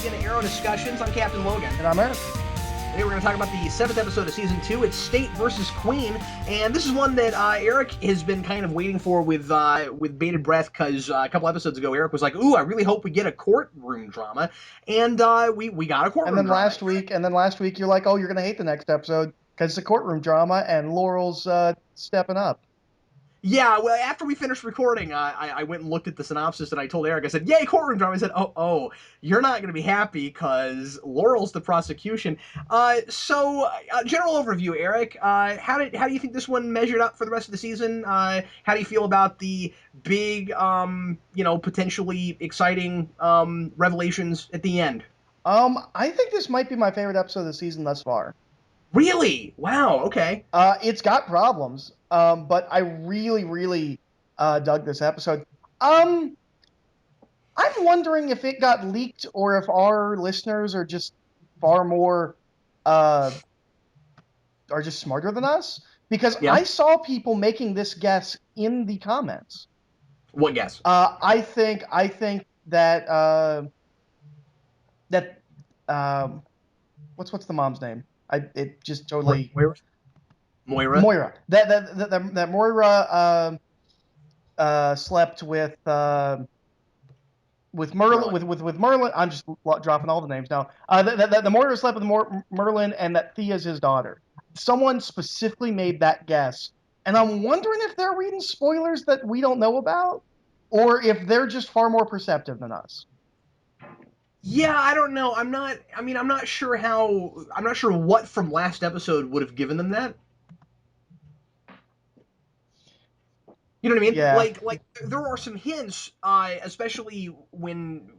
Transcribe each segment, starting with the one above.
Logan and Arrow Discussions. I'm Captain Logan. And I'm Eric. Today we're going to talk about the 7th episode of Season 2. It's State versus Queen, and this is one that Eric has been kind of waiting for with bated breath, because a couple episodes ago Eric was like, ooh, I really hope we get a courtroom drama, and we got a courtroom drama. And then last week you're like, oh, you're going to hate the next episode because it's a courtroom drama, and Laurel's stepping up. Yeah, well, after we finished recording, I went and looked at the synopsis, and I told Eric, I said, yay, courtroom drama. I said, oh, you're not going to be happy, because Laurel's the prosecution. So, general overview, Eric. How do you think this one measured up for the rest of the season? How do you feel about the big, potentially exciting revelations at the end? I think this might be my favorite episode of the season thus far. Really? Wow, okay. It's got problems, but I really dug this episode. I'm wondering if it got leaked or if our listeners are just far more, are just smarter than us. Because Yeah. I saw people making this guess in the comments. What guess? I think that what's the mom's name? It just totally Moira. Moira. That Moira slept with Merlin. With Merlin. I'm just dropping all the names now. The Moira slept with Merlin, and that Thea's his daughter. Someone specifically made that guess, and I'm wondering if they're reading spoilers that we don't know about, or if they're just far more perceptive than us. Yeah, I don't know. I'm not sure what from last episode would have given them that. You know what I mean? Yeah. Like there are some hints, especially when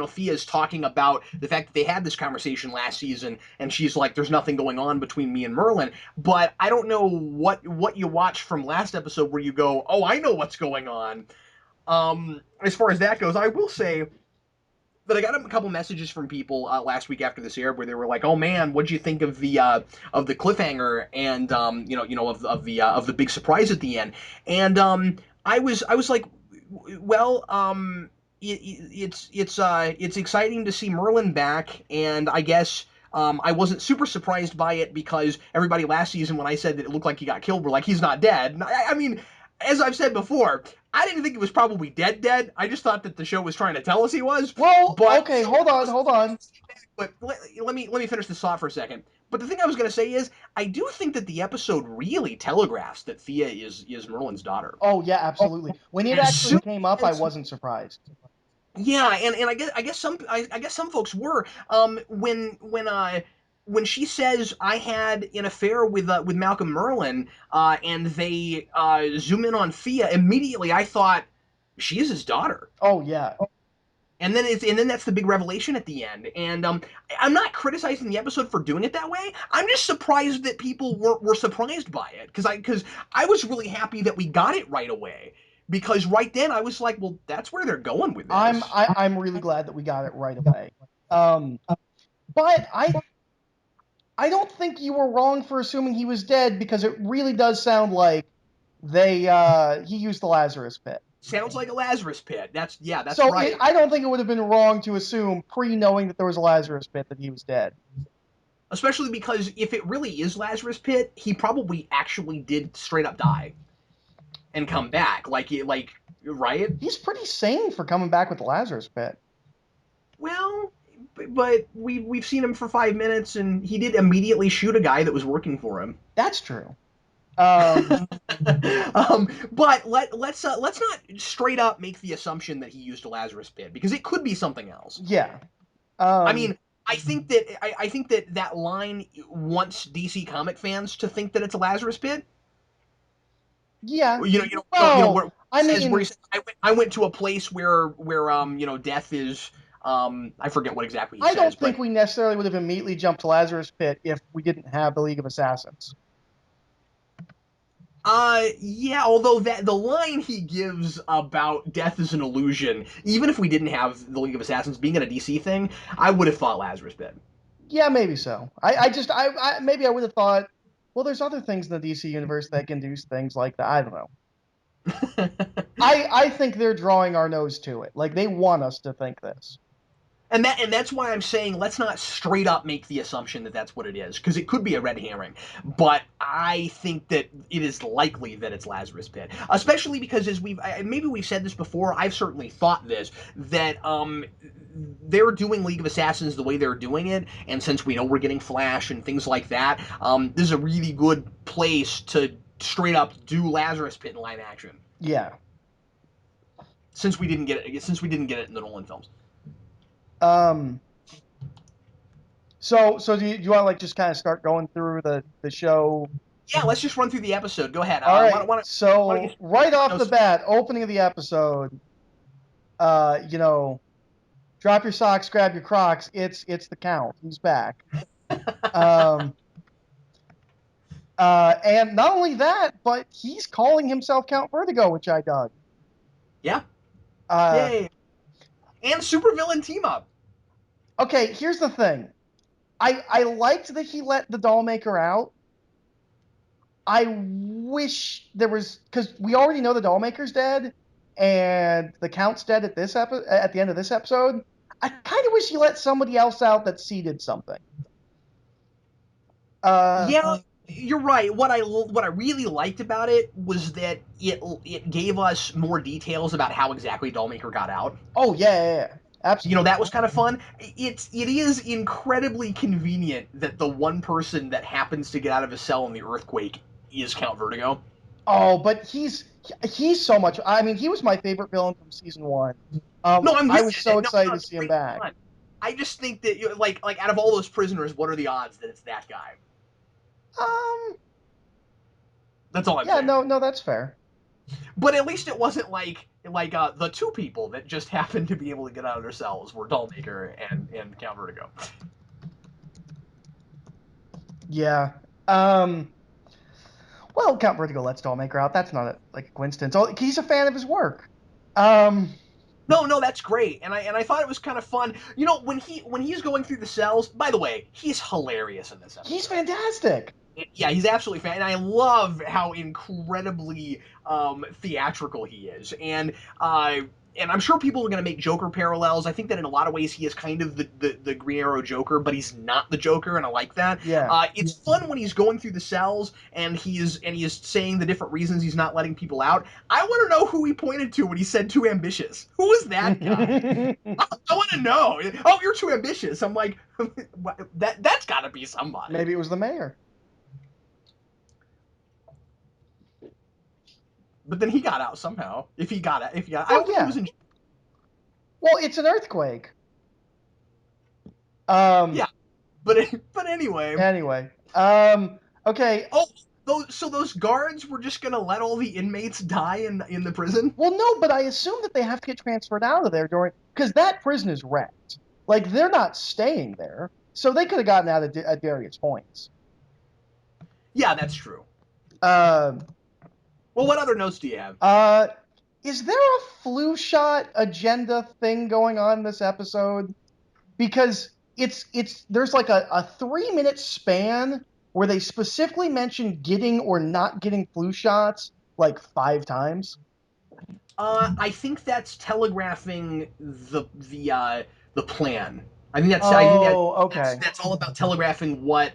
Thea's talking about the fact that they had this conversation last season, and she's like, "There's nothing going on between me and Merlin." But I don't know what you watched from last episode where you go, "Oh, I know what's going on." As far as that goes, I will say that I got a couple messages from people last week after this aired where they were like, "Oh man, what'd you think of the cliffhanger and of the big surprise at the end?" And I was like, well, it's exciting to see Merlin back, and I guess. I wasn't super surprised by it because everybody last season, when I said that it looked like he got killed, were like, he's not dead. And I mean, as I've said before, I didn't think he was probably dead. I just thought that the show was trying to tell us he was. Well, okay, hold on. But let me finish this thought for a second. But the thing I was going to say is, I do think that the episode really telegraphs that Thea is Merlin's daughter. Oh yeah, absolutely. When it actually came up, I wasn't surprised. Yeah, and I guess some folks were. When she says I had an affair with Malcolm Merlin, and they zoom in on Thea, immediately I thought she is his daughter. Oh yeah. And then that's the big revelation at the end. And I'm not criticizing the episode for doing it that way. I'm just surprised that people were surprised by it, because I was really happy that we got it right away. Because right then I was like, well, that's where they're going with this. I'm really glad that we got it right away. But I don't think you were wrong for assuming he was dead, because it really does sound like he used the Lazarus pit. Sounds like a Lazarus pit. That's so right. I don't think it would have been wrong to assume, pre-knowing that there was a Lazarus pit, that he was dead. Especially because if it really is Lazarus pit, he probably actually did straight up die and come back. Like right? He's pretty sane for coming back with the Lazarus pit. Well, but we've seen him for 5 minutes, and he did immediately shoot a guy that was working for him. That's true. But let's not straight up make the assumption that he used a Lazarus pit, because it could be something else. Yeah. I mean, I think that line wants DC comic fans to think that it's a Lazarus pit. Yeah. Where he says, I went to a place where death is. I forget what exactly he says. I don't think we necessarily would have immediately jumped to Lazarus pit if we didn't have the League of Assassins. Yeah, although the line he gives about death is an illusion, even if we didn't have the League of Assassins being a DC thing, I would have thought Lazarus pit. Yeah, maybe so. Maybe I would have thought, well, there's other things in the DC universe that can do things like that. I don't know. I think they're drawing our nose to it. Like, they want us to think this. And that's why I'm saying let's not straight up make the assumption that that's what it is, because it could be a red herring. But I think that it is likely that it's Lazarus Pit, especially because as maybe we've said this before. I've certainly thought this, that they're doing League of Assassins the way they're doing it, and since we know we're getting Flash and things like that, this is a really good place to straight up do Lazarus Pit in live action. Yeah. Since we didn't get it, in the Nolan films. Um. So do you want to like just kind of start going through the show? Yeah, let's just run through the episode. Go ahead. All right. Why don't So you right off the notes? bat, opening of the episode, you know, drop your socks, grab your Crocs. It's the Count. He's back. Um. And not only that, but he's calling himself Count Vertigo, which I dug. Yeah. Uh. Yay. And supervillain team up. Okay. Here's the thing. I liked that he let the doll maker out. I wish there was, because we already know the doll maker's dead, and the Count's dead at at the end of this episode. I kind of wish he let somebody else out that seeded something. Yeah, you're right. What I really liked about it was that it gave us more details about how exactly Dollmaker got out. Oh yeah, absolutely. That was kind of fun. It is incredibly convenient that the one person that happens to get out of his cell in the earthquake is Count Vertigo. Oh, but he's so much. I mean, he was my favorite villain from season one. No, I'm I with was you. so No, excited no, to see him back. fun. I just think that like out of all those prisoners, what are the odds that it's that guy? Um, That's all I'm yeah, saying. no, that's fair. But at least it wasn't like the two people that just happened to be able to get out of their cells were Dollmaker and Count Vertigo. Yeah. Well, Count Vertigo lets Dollmaker out. That's not like a coincidence. Oh, he's a fan of his work. Um, No, that's great, and I thought it was kind of fun. When he's going through the cells. By the way, he's hilarious in this episode. he's fantastic. Yeah, he's absolutely fan, and I love how incredibly theatrical he is, and I'm sure people are going to make Joker parallels. I think that in a lot of ways he is kind of the Green Arrow Joker, but he's not the Joker, and I like that. Yeah. It's fun when he's going through the cells and he is saying the different reasons he's not letting people out. I want to know who he pointed to when he said too ambitious. Who was that guy? I want to know. Oh, you're too ambitious. I'm like, that's got to be somebody. Maybe it was the mayor. But then he got out somehow. If he got out, Oh, I don't think yeah. he was in. Well, it's an earthquake. Yeah, but anyway. Anyway. Okay. Oh, those guards were just gonna let all the inmates die in the prison. Well, no, but I assume that they have to get transferred out of there because that prison is wrecked. Like they're not staying there, so they could have gotten out at various points. Yeah, that's true. Well, what other notes do you have? Is there a flu shot agenda thing going on in this episode? Because there's like a 3-minute span where they specifically mention getting or not getting flu shots like 5 times. I think that's telegraphing the plan. I think that's. Okay. That's all about telegraphing what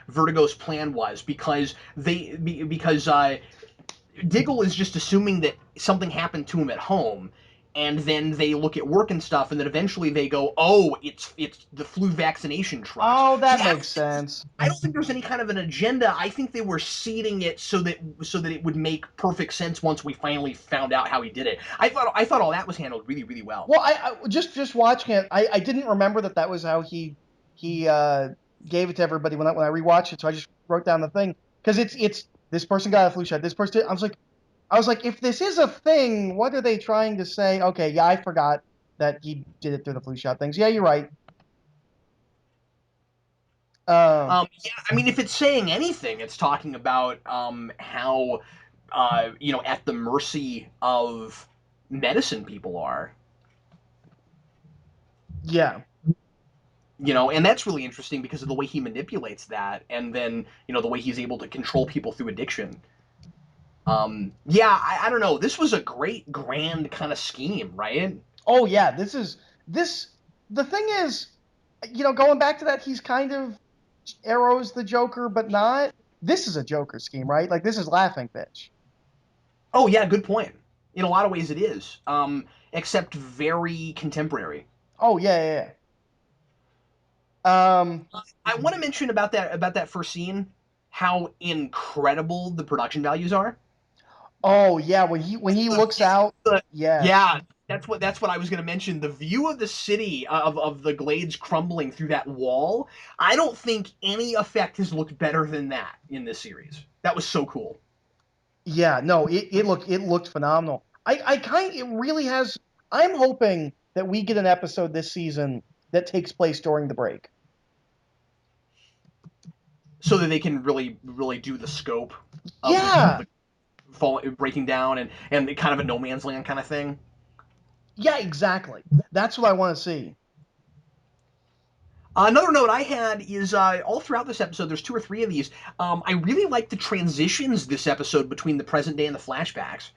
Vertigo's plan was because Diggle is just assuming that something happened to him at home, and then they look at work and stuff, and then eventually they go, "Oh, it's the flu vaccination trust." Oh, that makes sense. I don't think there's any kind of an agenda. I think they were seeding it so that it would make perfect sense once we finally found out how he did it. I thought all that was handled really, really well. Well, I just watching it, I didn't remember that was how he gave it to everybody when I rewatched it. So I just wrote down the thing because it's this person got a flu shot. This person, I was like, if this is a thing, what are they trying to say? Okay, yeah, I forgot that he did it through the flu shot things. Yeah, you're right. Yeah, I mean, if it's saying anything, it's talking about how at the mercy of medicine people are. Yeah. And that's really interesting because of the way he manipulates that, and then the way he's able to control people through addiction. Yeah, I don't know. This was a great, grand kind of scheme, right? Oh yeah, this The thing is, going back to that, he's kind of Arrow's the Joker, but not. This is a Joker scheme, right? Like this is Laughing Fish. Oh yeah, good point. In a lot of ways, it is, except very contemporary. Oh yeah, yeah. I want to mention about that first scene how incredible the production values are. Oh yeah, when he looks out, The- yes, yeah, that's what I was going to mention. The view of the city of the glades crumbling through that wall. I don't think any effect has looked better than that in this series. That was so cool. yeah. No, it looked phenomenal. It really has. I'm hoping that we get an episode this season that takes place during the break. So that they can really do the scope of Yeah, the fall breaking down and kind of a no man's land kind of thing. yeah, exactly. That's what I want to see. Another note I had is all throughout this episode, there's two or three of these. I really like the transitions this episode between the present day and the flashbacks.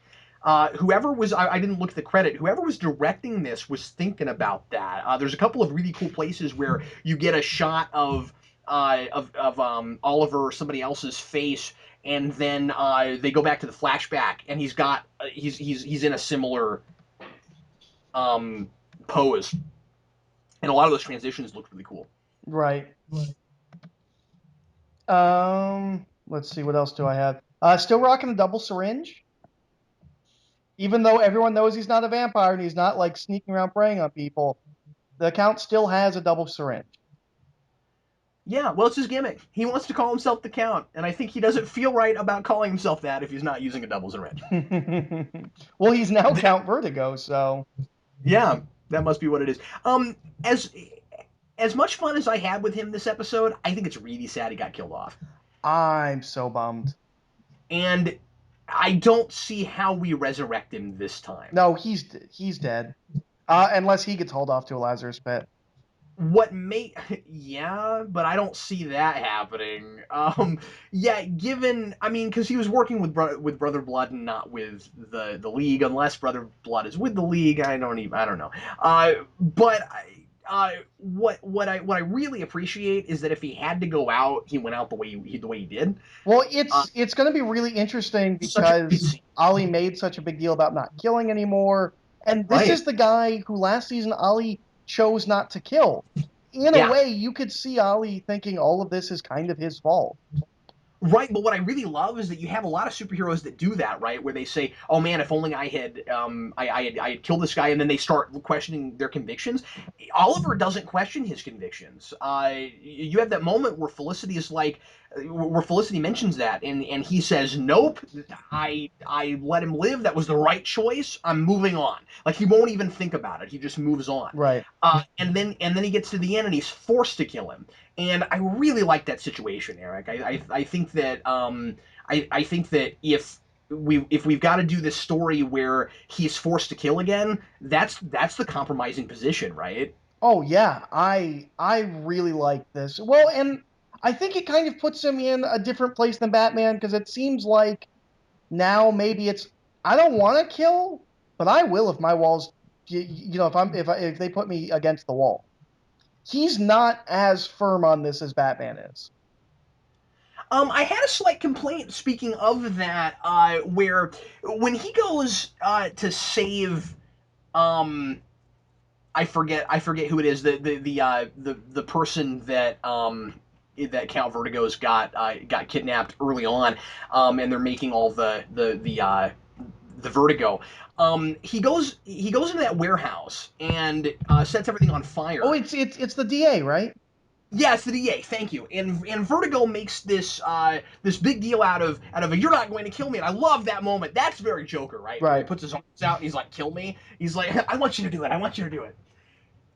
Whoever was, I didn't look at the credit, whoever was directing this was thinking about that. There's a couple of really cool places where you get a shot of Oliver or somebody else's face, and then they go back to the flashback, and he's in a similar um, pose. And a lot of those transitions looked really cool. Right. Let's see. What else do I have? Still rocking a double syringe, even though everyone knows he's not a vampire and he's not like sneaking around preying on people. The Count still has a double syringe. Yeah, well, it's his gimmick. He wants to call himself the Count, and I think he doesn't feel right about calling himself that if he's not using a double syringe. Well, he's now Count Vertigo, so Yeah, that must be what it is. As as much fun as I had with him this episode, I think it's really sad he got killed off, I'm so bummed. and I don't see how we resurrect him this time. No, he's dead. Unless he gets hauled off to a Lazarus pit. What may yeah, but I don't see that happening. Yeah, given I mean, because he was working with Brother Blood and not with the League, unless Brother Blood is with the League. I don't know. But what I really appreciate is that if he had to go out, he went out the way he did. Well, Uh, it's going to be really interesting such a great because scene, Ollie made such a big deal about not killing anymore, and this right? is the guy who last season Ollie chose not to kill. In a Yeah, way, you could see Ollie thinking all of this is kind of his fault. right, but what I really love is that you have a lot of superheroes that do that, right? Where they say, "Oh man, if only I had killed this guy," and then they start questioning their convictions. Oliver doesn't question his convictions. You have that moment where Felicity is like, where Felicity mentions that, and he says, "Nope, I let him live. That was the right choice. I'm moving on." Like he won't even think about it. He just moves on. Right. And then he gets to the end and he's forced to kill him, and I really like that situation, Eric. I think that I think that if we've got to do this story where he's forced to kill again, that's the compromising position, right? Oh yeah, I really like this. Well, and I think it kind of puts him in a different place than Batman because it seems like now maybe it's I don't want to kill, but I will if my walls, if they put me against the wall. He's not as firm on this as Batman is. I had a slight complaint. Speaking of that, where when he goes to save, um, I forget who it is, the person that Count Vertigo's got kidnapped early on, and they're making all the Vertigo. He goes into that warehouse and sets everything on Oh, fire. it's the DA, right? Yes, the DA. Thank you. And Vertigo makes this big deal out of a, "You're not going to kill me," and I love that moment. That's very Joker, right? Where he Right. puts his arms out and he's like, "Kill me." He's like, "I want you to do it. I want you to do it."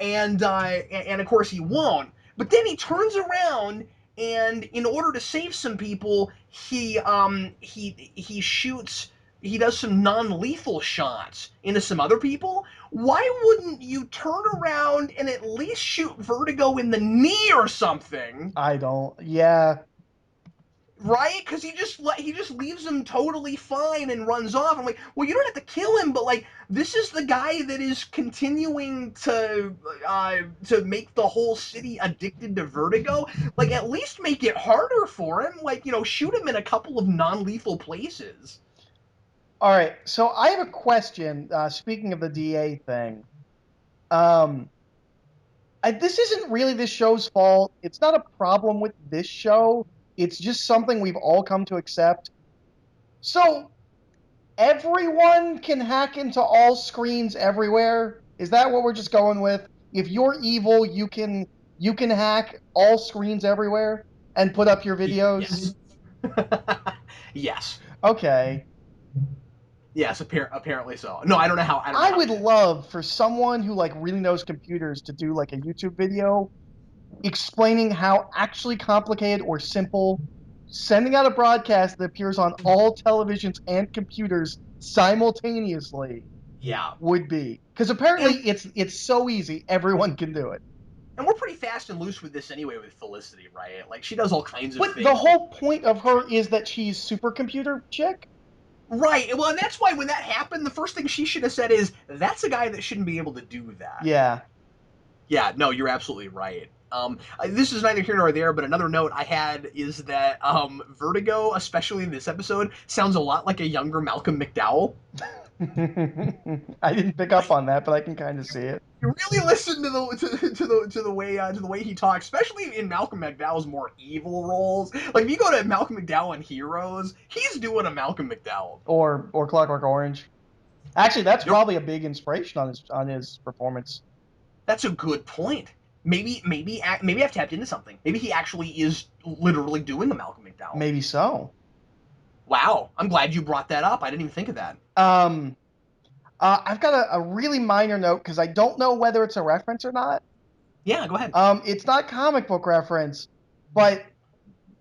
And of course he won't. But then he turns around and in order to save some people, he shoots. He does some non-lethal shots into some other people. Why wouldn't you turn around and at least shoot Vertigo in the knee or something? I don't. Yeah. Right? Because he just leaves him totally fine and runs off. I'm like, well, you don't have to kill him, but like, this is the guy that is continuing to make the whole city addicted to Vertigo. Like, at least make it harder for him. Like, shoot him in a couple of non-lethal places. All right, so I have a question. Speaking of the DA thing, um, this isn't really this show's fault. It's not a problem with this show. It's just something we've all come to accept. So everyone can hack into all screens everywhere. Is that what we're just going with? If you're evil, you can hack all screens everywhere and put up your videos. Yes. Yes. Okay. Yes. Apparently so. No, I don't know how. I don't know I how would he did. love for someone who like really knows computers to do like a YouTube video explaining how actually complicated or simple sending out a broadcast that appears on all televisions and computers simultaneously Yeah. would be. Because apparently And it's so easy, everyone can do it. and we're pretty fast and loose with this anyway with Felicity, right? Like she does all kinds of But the things that. whole point of her is that she's supercomputer chick. Right. Well, and that's why when that happened, the first thing she should have said is, "That's a guy that shouldn't be able to do that." Yeah. Yeah. No, you're absolutely right. This is neither here nor there, but another note I had is that Vertigo, especially in this episode, sounds a lot like a younger Malcolm McDowell. I didn't pick up on that, but I can kind of see it. You really listen to the way he talks, especially in Malcolm McDowell's more evil roles. Like if you go to Malcolm McDowell in Heroes, he's doing a Malcolm McDowell. Or Clockwork Orange. Actually, that's Yep. probably a big inspiration on his performance. That's a good point. Maybe I've tapped into something. Maybe he actually is literally doing a Malcolm McDowell. Maybe so. Wow, I'm glad you brought that up. I didn't even think of that. Um, I've got a really minor note because I don't know whether it's a reference or not. Yeah, go ahead. It's not comic book reference, but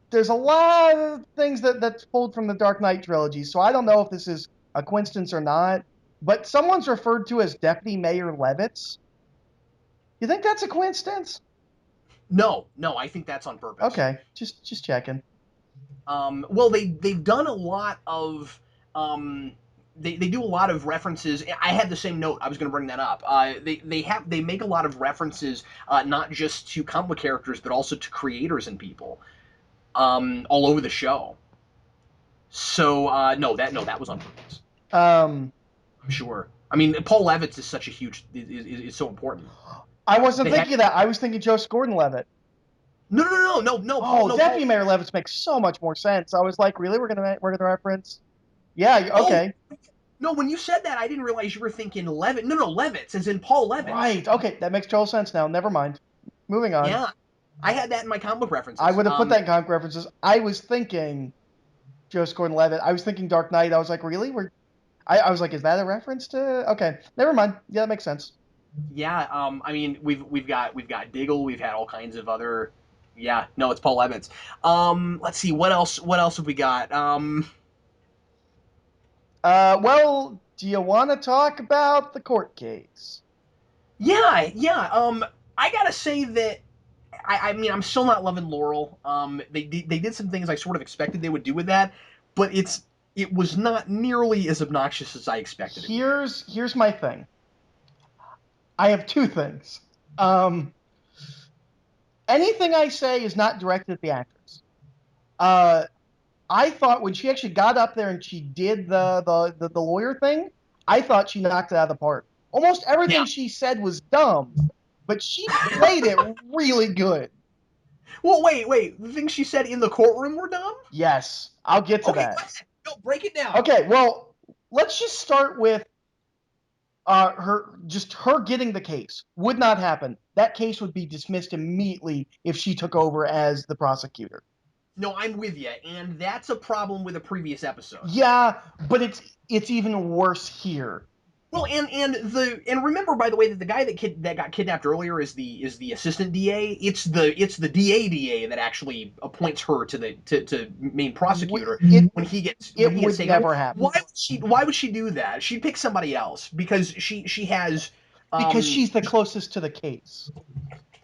there's a lot of things that's pulled from the Dark Knight trilogy, so I don't know if this is a coincidence or not. But someone's referred to as Deputy Mayor Levitz. You think that's a coincidence? No, I think that's on purpose. Okay, just checking. Well, they've done a lot of um, they do a lot of references. I had the same note. I was going to bring that up. They make a lot of references, not just to comic book characters, but also to creators and people, all over the show. So no, that was on purpose. Um, I'm sure. I mean, Paul Levitz is such a huge is so important. I wasn't They thinking had of that. I was thinking Joseph Gordon-Levitt. no, Paul, Oh, no, Deputy Paul. Mayor Levitz makes so much more sense. I was like, really, we're gonna reference? Yeah, Oh okay, no, when you said that, I didn't realize you were thinking Levitt. No, Levitz, as in Paul Levitz. right, okay, that makes total sense now. Never mind. Moving on. Yeah, I had that in my comic book I references. would have put that in comic references. I was thinking Joseph Gordon-Levitt. I was thinking Dark Knight. I was like, really? I was like, is that a reference to? Okay, never mind. Yeah, that makes sense. Yeah, I mean, we've got Diggle. We've had all kinds of other. Yeah, no, it's Paul Levitz. Let's see what else. What else have we got? Well, do you want to talk about the court case? Yeah. I gotta say that I mean, I'm still not loving Laurel. They did some things I sort of expected they would do with that, but it was not nearly as obnoxious as I expected it would be. Here's my thing. I have two things. Um, Anything I say is not directed at the actress. Uh, I thought when she actually got up there and she did the lawyer thing, I thought she knocked it out of the park. Almost Yeah. everything she said was dumb, but she played it really good. Well, wait. The things she said in the courtroom were dumb. Yes, I'll get to Okay, that. go ahead. No, break it down. Okay, well, let's just start with her getting the case. Would not happen. That case would be dismissed immediately if she took over as the prosecutor. No, I'm with you, and that's a problem with a previous episode. Yeah, but it's even worse here. Well, and remember, by the way, that the guy that got kidnapped earlier is the assistant DA. It's the DA that actually appoints her to main prosecutor when he gets Would taken over. never happen Why would she do that? She'd pick somebody else because she has because she's the closest to the case.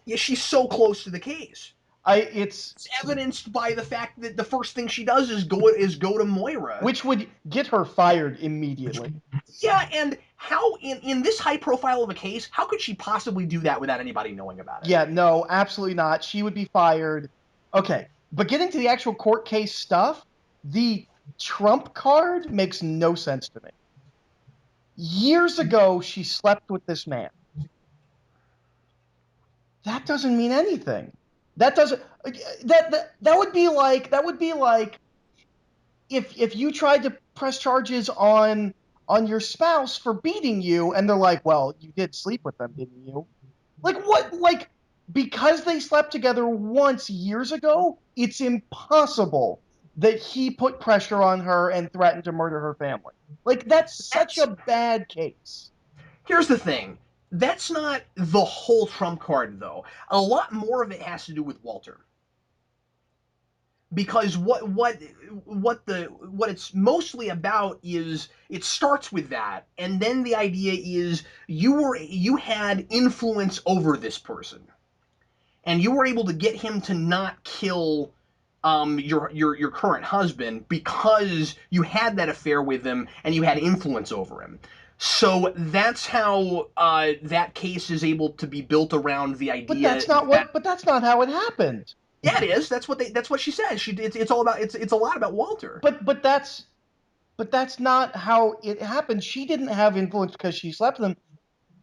yeah, she's so close to the case. It's It's evidenced by the fact that the first thing she does is go to Moira. which would get her fired immediately. Yeah, and how in this high profile of a case, how could she possibly do that without anybody knowing about it? Yeah, no, absolutely not. She would be fired. Okay, but getting to the actual court case stuff, the trump card makes no sense to me. Years ago, she slept with this man. That doesn't mean anything. That doesn't. That would be like if you tried to press charges on your spouse for beating you, and they're like, well, you did sleep with them, didn't you? Like what? Like because they slept together once years ago, it's impossible that he put pressure on her and threatened to murder her family. Like that's such That's a bad case. Here's the thing. That's not the whole trump card, though. A lot more of it has to do with Walter. Because what it's mostly about is it starts with that, and then the idea is you had influence over this person, and you were able to get him to not kill your current husband because you had that affair with him and you had influence over him. So that's how that case is able to be built around the But idea that's not that what. But that's not how it happened. yeah, it is. That's what she says. It's all about it's a lot about Walter. But that's not how it happened. She didn't have influence because she slept with him.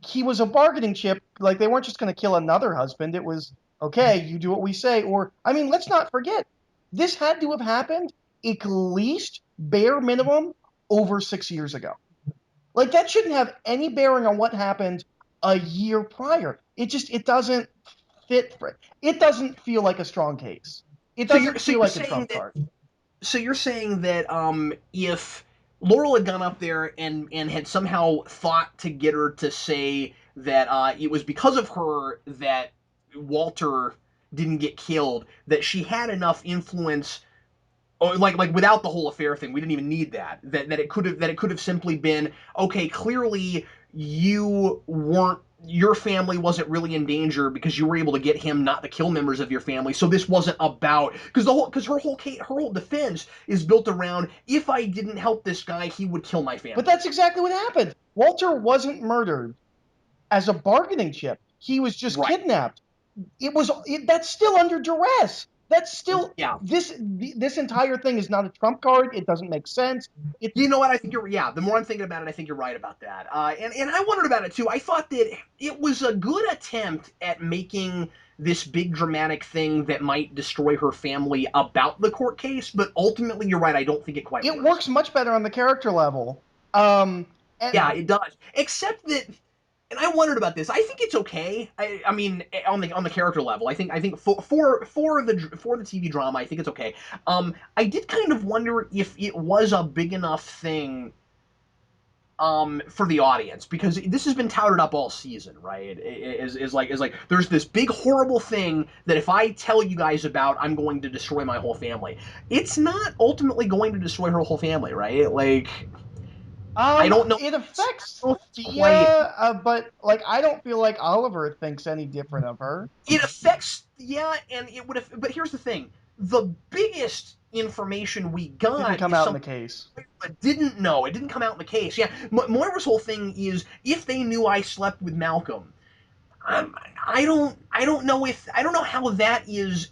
He was a bargaining chip. Like they weren't just going to kill another husband. It was okay. You do what we say. Or I mean, let's not forget, this had to have happened at least bare minimum over 6 years ago. Like that shouldn't have any bearing on what happened a year prior. It doesn't fit for it. It doesn't feel like a strong case. It So you're doesn't so feel you're like a saying trump that card. if Laurel had gone up there and had somehow thought to get her to say that it was because of her that Walter didn't get killed, that she had enough influence, or like without the whole affair thing, we didn't even need that it could have simply been okay. Clearly, your family wasn't really in danger because you were able to get him not to kill members of your family. So this wasn't about because her whole defense is built around if I didn't help this guy, he would kill my But family. that's exactly what happened. Walter wasn't murdered as a bargaining chip. He was just Right. kidnapped. That's still under duress. That's still Yeah. this entire thing is not a trump card. It doesn't make sense. It You know what? I think you're. Yeah. The more I'm thinking about it, I think you're right about that. And I wondered about it too. I thought that it was a good attempt at making this big dramatic thing that might destroy her family about the court case, but ultimately, you're right. I don't think it quite it works. works much better on the character level. And Yeah, it does. Except that, and I wondered about this. I think it's okay. I mean, on the character level, I think for the TV drama, I think it's okay. I did kind of wonder if it was a big enough thing for the audience because this has been touted up all season, right? Is like there's this big horrible thing that if I tell you guys about, I'm going to destroy my whole family. It's not ultimately going to destroy her whole family, right? Like I don't know. it affects I don't know if it's Thea, quite. but like I don't feel like Oliver thinks any different of her. It affects, yeah, and it would have. But here's the thing: the biggest information we Didn't got come is out in the something case. I didn't know. It didn't come out in the case. Yeah, Moira's whole thing is if they knew I slept with Malcolm, I'm, I don't know how that is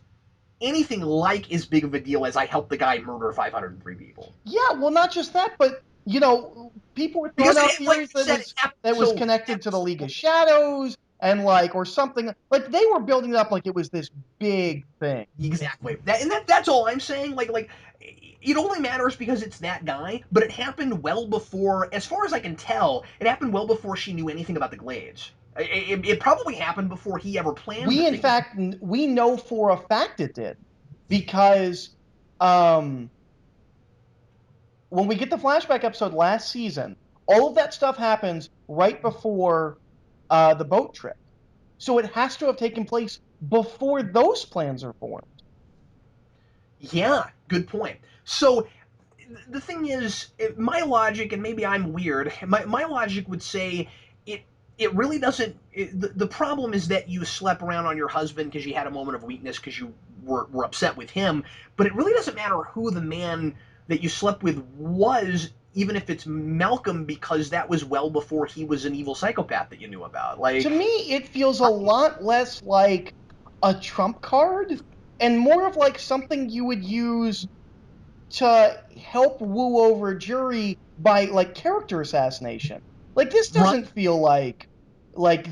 anything like as big of a deal as I helped the guy murder 503 people. Yeah, well, not just that, but people were throwing Because out like you theories said, it happened that was connected to the League of Shadows and like or something. Like they were building it up like it was this big thing. exactly. That's all I'm saying. Like it only matters because it's that guy, but it happened well before, as far as I can tell, it happened well before she knew anything about the Glades. It probably happened before he ever planned the We in thing. fact we know for a fact it did because um when we get the flashback episode last season, all of that stuff happens right before the boat trip. So it has to have taken place before those plans are formed. Yeah, good point. So the thing is, my logic, and maybe I'm weird, my logic would say it it really doesn't. The problem is that you slept around on your husband because you had a moment of weakness because you were upset with him. But it really doesn't matter who the man that you slept with was, even if it's Malcolm, because that was well before he was an evil psychopath that you knew about. To Like, me, it feels a lot less like a trump card and more of like something you would use to help woo over a jury by like character assassination. Like this right? doesn't feel like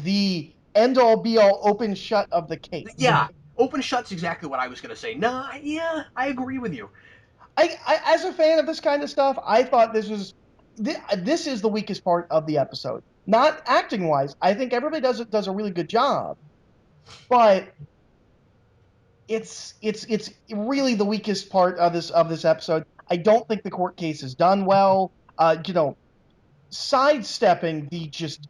the end all be all open shut of the case. Yeah, open shut's exactly what I was gonna say. Nah, yeah, I agree with you. I as a fan of this kind of stuff, I thought this is the weakest part of the episode. Not acting wise, I think everybody does a really good job, but it's really the weakest part of this episode. I don't think the court case is done well. Sidestepping the just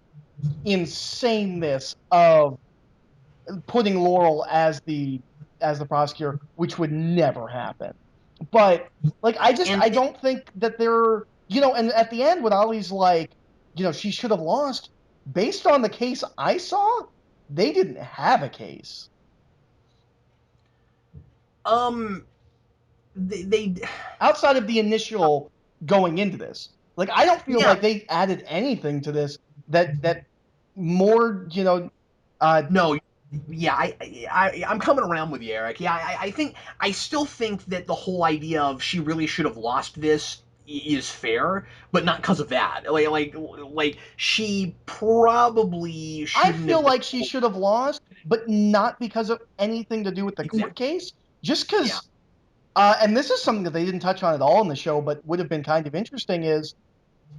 insaneness of putting Laurel as the prosecutor, which would never happen. But like And I don't think that they're and at the end when Ollie's like, she should have lost, based on the case I saw, they didn't have a case. um, they Outside of the initial going into this. Like I don't feel yeah, like they added anything to this that more, no, yeah, I'm coming around with you, Eric. Yeah, I think I still think that the whole idea of she really should have lost this is fair, but not because of that. Like she probably I shouldn't feel have been. like she should have lost, but not because of anything to do with the court Exactly. case. Just Yeah. because, and this is something that they didn't touch on at all in the show, but would have been kind of interesting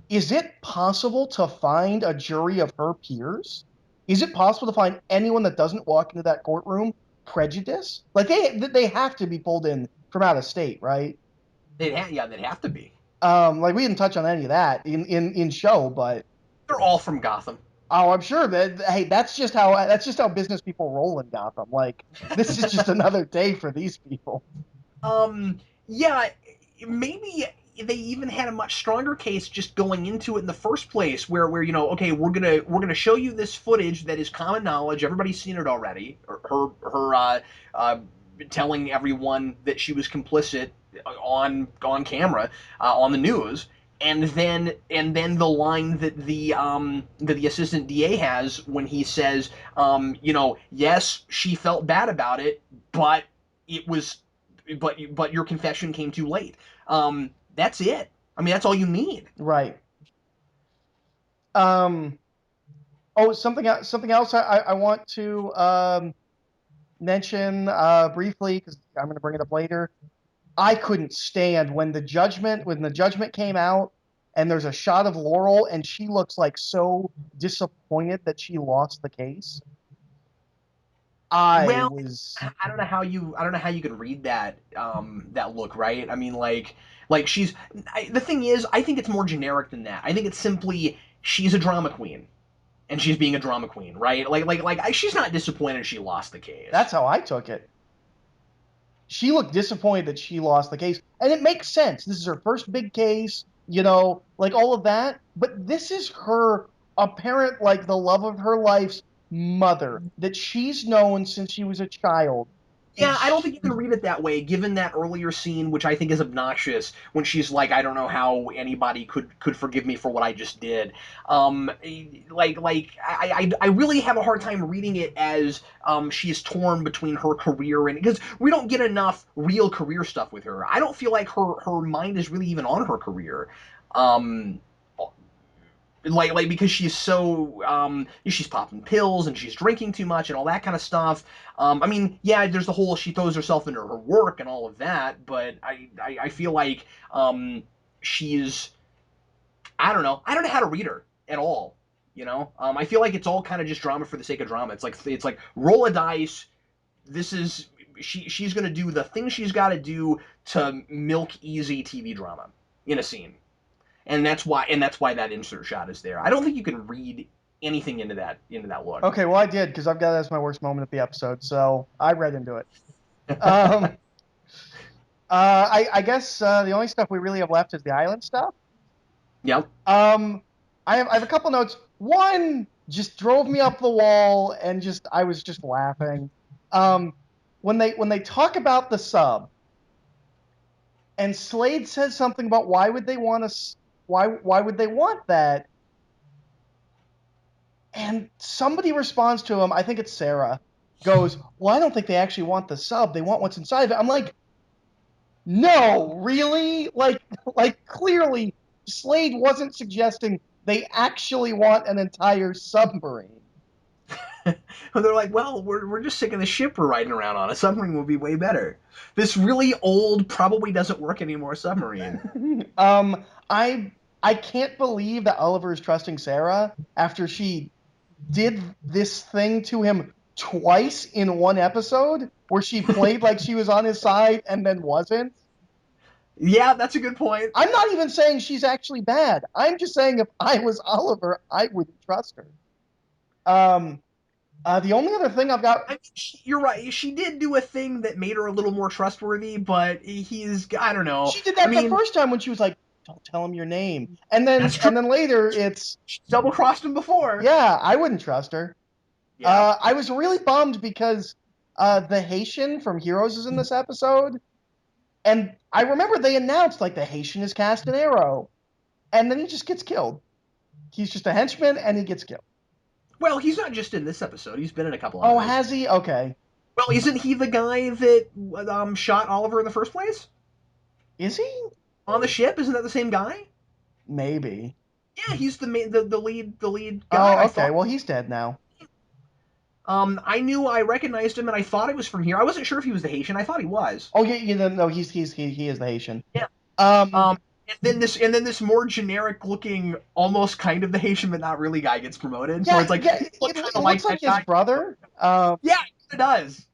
is it possible to find a jury of her peers? Is it possible to find anyone that doesn't walk into that courtroom prejudice? Like they have to be pulled in from out of state, right? Yeah, they'd have to be. Like we didn't touch on any of that in show, but They're all from Gotham. oh, I'm sure that hey, that's just how business people roll in Gotham. Like this is just another day for these people. Yeah, maybe they even had a much stronger case just going into it in the first place, where okay, we're gonna show you this footage that is common knowledge, everybody's seen it already. Her telling everyone that she was complicit on camera, on the news. And then the line that the assistant DA has when he says, yes, she felt bad about it, but it was but your confession came too late. That's it. I mean, that's all you need. Right. Um. Oh, something else I want to mention briefly because I'm going to bring it up later. I couldn't stand when the judgment came out and there's a shot of Laurel and she looks like so disappointed that she lost the case. I Well, was I don't know how you could read that look, right? I mean, like the thing is, I think it's more generic than that. I think it's simply she's a drama queen and she's being a drama queen, right? She's not disappointed she lost the case. That's how I took it. She looked disappointed that she lost the case. And it makes sense. This is her first big case, like all of that. But this is her apparent, like the love of her life's mother that she's known since she was a child. And Yeah, I don't think you can read it that way, given that earlier scene, which I think is obnoxious, when she's like, "I don't know how anybody could forgive me for what I just did." I really have a hard time reading it as she's torn between her career and because we don't get enough real career stuff with her. I don't feel like her mind is really even on her career. Um, because she's so she's popping pills and she's drinking too much and all that kind of stuff. I mean, yeah, there's the whole she throws herself into her work and all of that, but I feel like she's I don't know how to read her at all. I feel like it's all kind of just drama for the sake of drama. It's like roll a dice. This is she's gonna do the thing she's got to do to milk easy TV drama in a scene, and that's why that insert shot is there. I don't think you can read anything into that look. okay, well, I did because I've got that as my worst moment of the episode. So I read into it. Um, I guess the only stuff we really have left is the island stuff. Yep. Um, I have a couple notes. One just drove me up the wall, and I was just laughing. Um, when they talk about the sub, and Slade says something about why would they want us, why would they want that, and somebody responds to him, I think it's Sarah, goes, well, I don't think they actually want the sub, they want what's inside of it. I'm like, no, really? Like clearly Slade wasn't suggesting they actually want an entire submarine. And they're like, well, we're just sick of the ship we're riding around on. A submarine would be way better. This really old, probably doesn't work anymore submarine. I can't believe that Oliver is trusting Sarah after she did this thing to him twice in one episode where she played like she was on his side and then wasn't. Yeah, that's a good point. I'm not even saying she's actually bad. I'm just saying if I was Oliver, I wouldn't trust her. The only other thing I've got. I mean, you're right. She did do a thing that made her a little more trustworthy, but I don't know. She did I that the mean, first time when she was like, "Don't tell him your name," and that's true. then later it's, She double crossed him before. yeah, I wouldn't trust her. Yeah. I was really bummed because the Haitian from Heroes is in this episode, and I remember they announced like the Haitian is cast an arrow, and then he just gets killed. He's just a henchman, and he gets killed. Well, he's not just in this episode. He's been in a couple Oh, others. has he? Okay. Well, isn't he the guy that shot Oliver in the first place Is he? on the ship? Isn't that the same guy? Maybe. Yeah, he's the lead guy. Oh, I okay. thought. Well, he's dead now. I recognized him, and I thought it was from here. I wasn't sure if he was the Haitian. I thought he was. Oh, yeah, no, he is the Haitian. Yeah. Um, And then this more generic looking, almost kind of the Haitian but not really guy gets promoted. yeah, So it's like yeah, it looks it kind of looks like like that his guy. brother. Yeah, it does.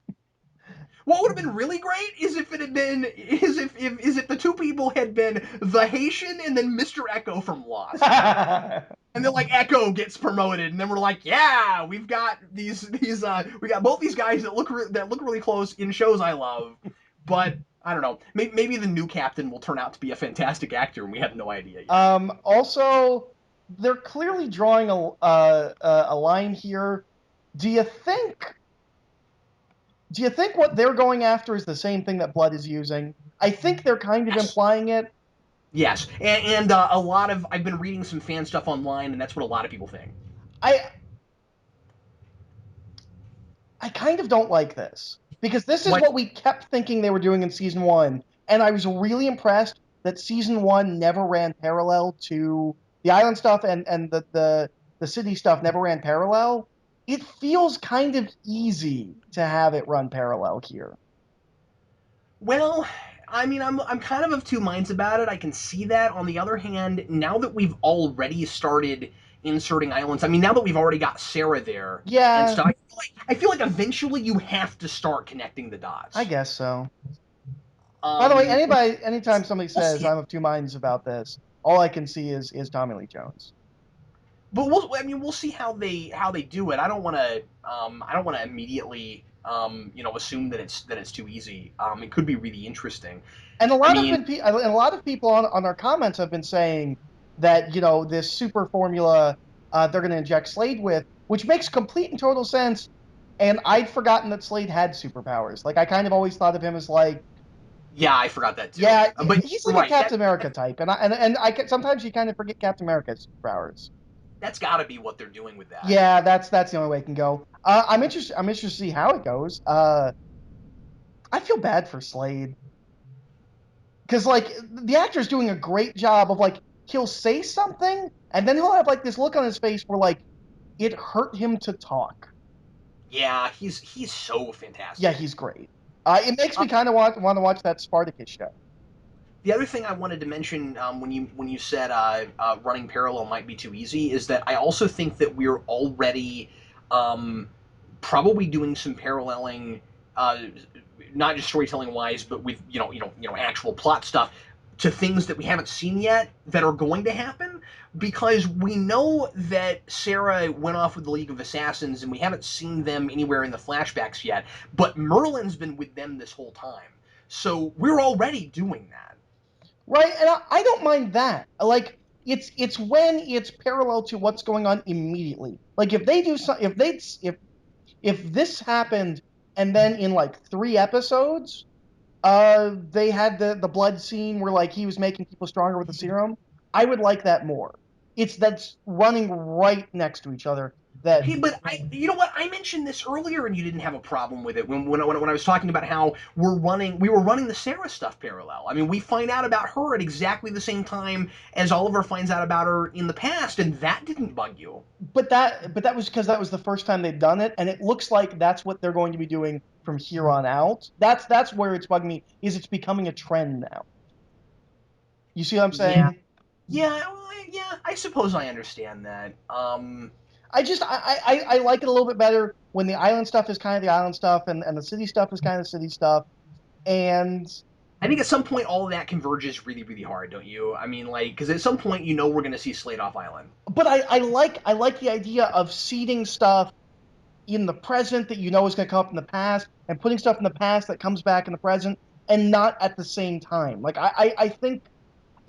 What would have been really great is if it had been is if the two people had been the Haitian and then Mr. Echo from Lost. And then like Echo gets promoted, and then we're like, yeah, we've got these we got both these guys that look really close in shows I love, but I don't know. Maybe the new captain will turn out to be a fantastic actor, and we have no idea yet. Also, they're clearly drawing a line here. Do you think? Do you think what they're going after is the same thing that Blood is using? I think they're kind of Yes. implying it. Yes, and a lot of I've been reading some fan stuff online, and that's what a lot of people think. I I kind of don't like this because this is What? what we kept thinking they were doing in season one, and I was really impressed that season one never ran parallel to the island stuff, and the city stuff never ran parallel. It feels kind of easy to have it run parallel here. Well, I mean, I'm kind of two minds about it. I can see that. On the other hand, now that we've already started inserting islands, I mean, now that we've already got Sarah there and Yeah, stuff, I feel like eventually you have to start connecting the dots. I guess so. By the way, anytime somebody we'll says see. I'm of two minds about this, all I can see is Tommy Lee Jones. But we'll see how they do it. I don't want to immediately assume that it's too easy. It could be really interesting. And a I lot mean, of people on our comments have been saying that this super formula they're going to inject Slade with, which makes complete and total sense. And I'd forgotten that Slade had superpowers. Like I kind of always thought of him as like, yeah, I forgot that too. yeah, But he's you're like a right. Captain America type, sometimes you kind of forget Captain America's superpowers. That's got to be what they're doing with that. Yeah, that's the only way it can go. I'm interested. I'm interested to see how it goes. I feel bad for Slade because like the actor's doing a great job of like he'll say something and then he'll have like this look on his face where like it hurt him to talk. Yeah, he's so fantastic. Yeah, he's great. It makes me kind of want to watch that Spartacus show. The other thing I wanted to mention when you said running parallel might be too easy is that I also think that we're already probably doing some paralleling, not just storytelling wise, but with actual plot stuff to things that we haven't seen yet that are going to happen, because we know that Sarah went off with the League of Assassins and we haven't seen them anywhere in the flashbacks yet, but Merlin's been with them this whole time. So we're already doing that. Right, and I don't mind that. Like it's when it's parallel to what's going on immediately. Like if they do if this happened and then in like 3 episodes, they had the blood scene where like he was making people stronger with the serum. I would like that more. That's running right next to each other. That Hey, but you know what? I mentioned this earlier, and you didn't have a problem with it when I was talking about how we were running the Sarah stuff parallel. I mean, we find out about her at exactly the same time as Oliver finds out about her in the past, and that didn't bug you. but that was because that was the first time they'd done it, and it looks like that's what they're going to be doing from here on out. That's where it's bugging me. Is it's becoming a trend now? You see what I'm Yeah, saying? yeah. I suppose I understand that. I like it a little bit better when the island stuff is kind of the island stuff, and the city stuff is kind of the city stuff. And I think at some point all of that converges really, really hard, don't you? I mean, like, because at some point you know we're going to see Slade off Island. but I like the idea of seeding stuff in the present that you know is going to come up in the past, and putting stuff in the past that comes back in the present, and not at the same time. Like I think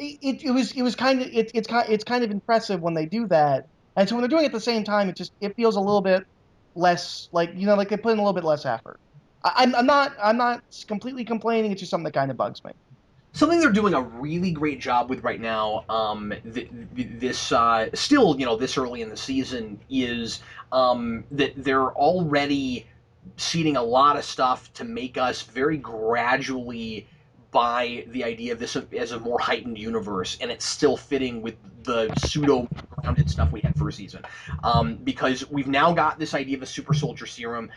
it was kind of it's kind of impressive when they do that, and so when they're doing it at the same time, it feels a little bit less like like they put in a little bit less effort. I'm not completely complaining. It's just something that kind of bugs me. Something they're doing a really great job with right now, this still this early in the season, is that they're already seeding a lot of stuff to make us very gradually buy the idea of this as a more heightened universe, and it's still fitting with the pseudo grounded stuff we had first season. Because we've now got this idea of a super soldier serum.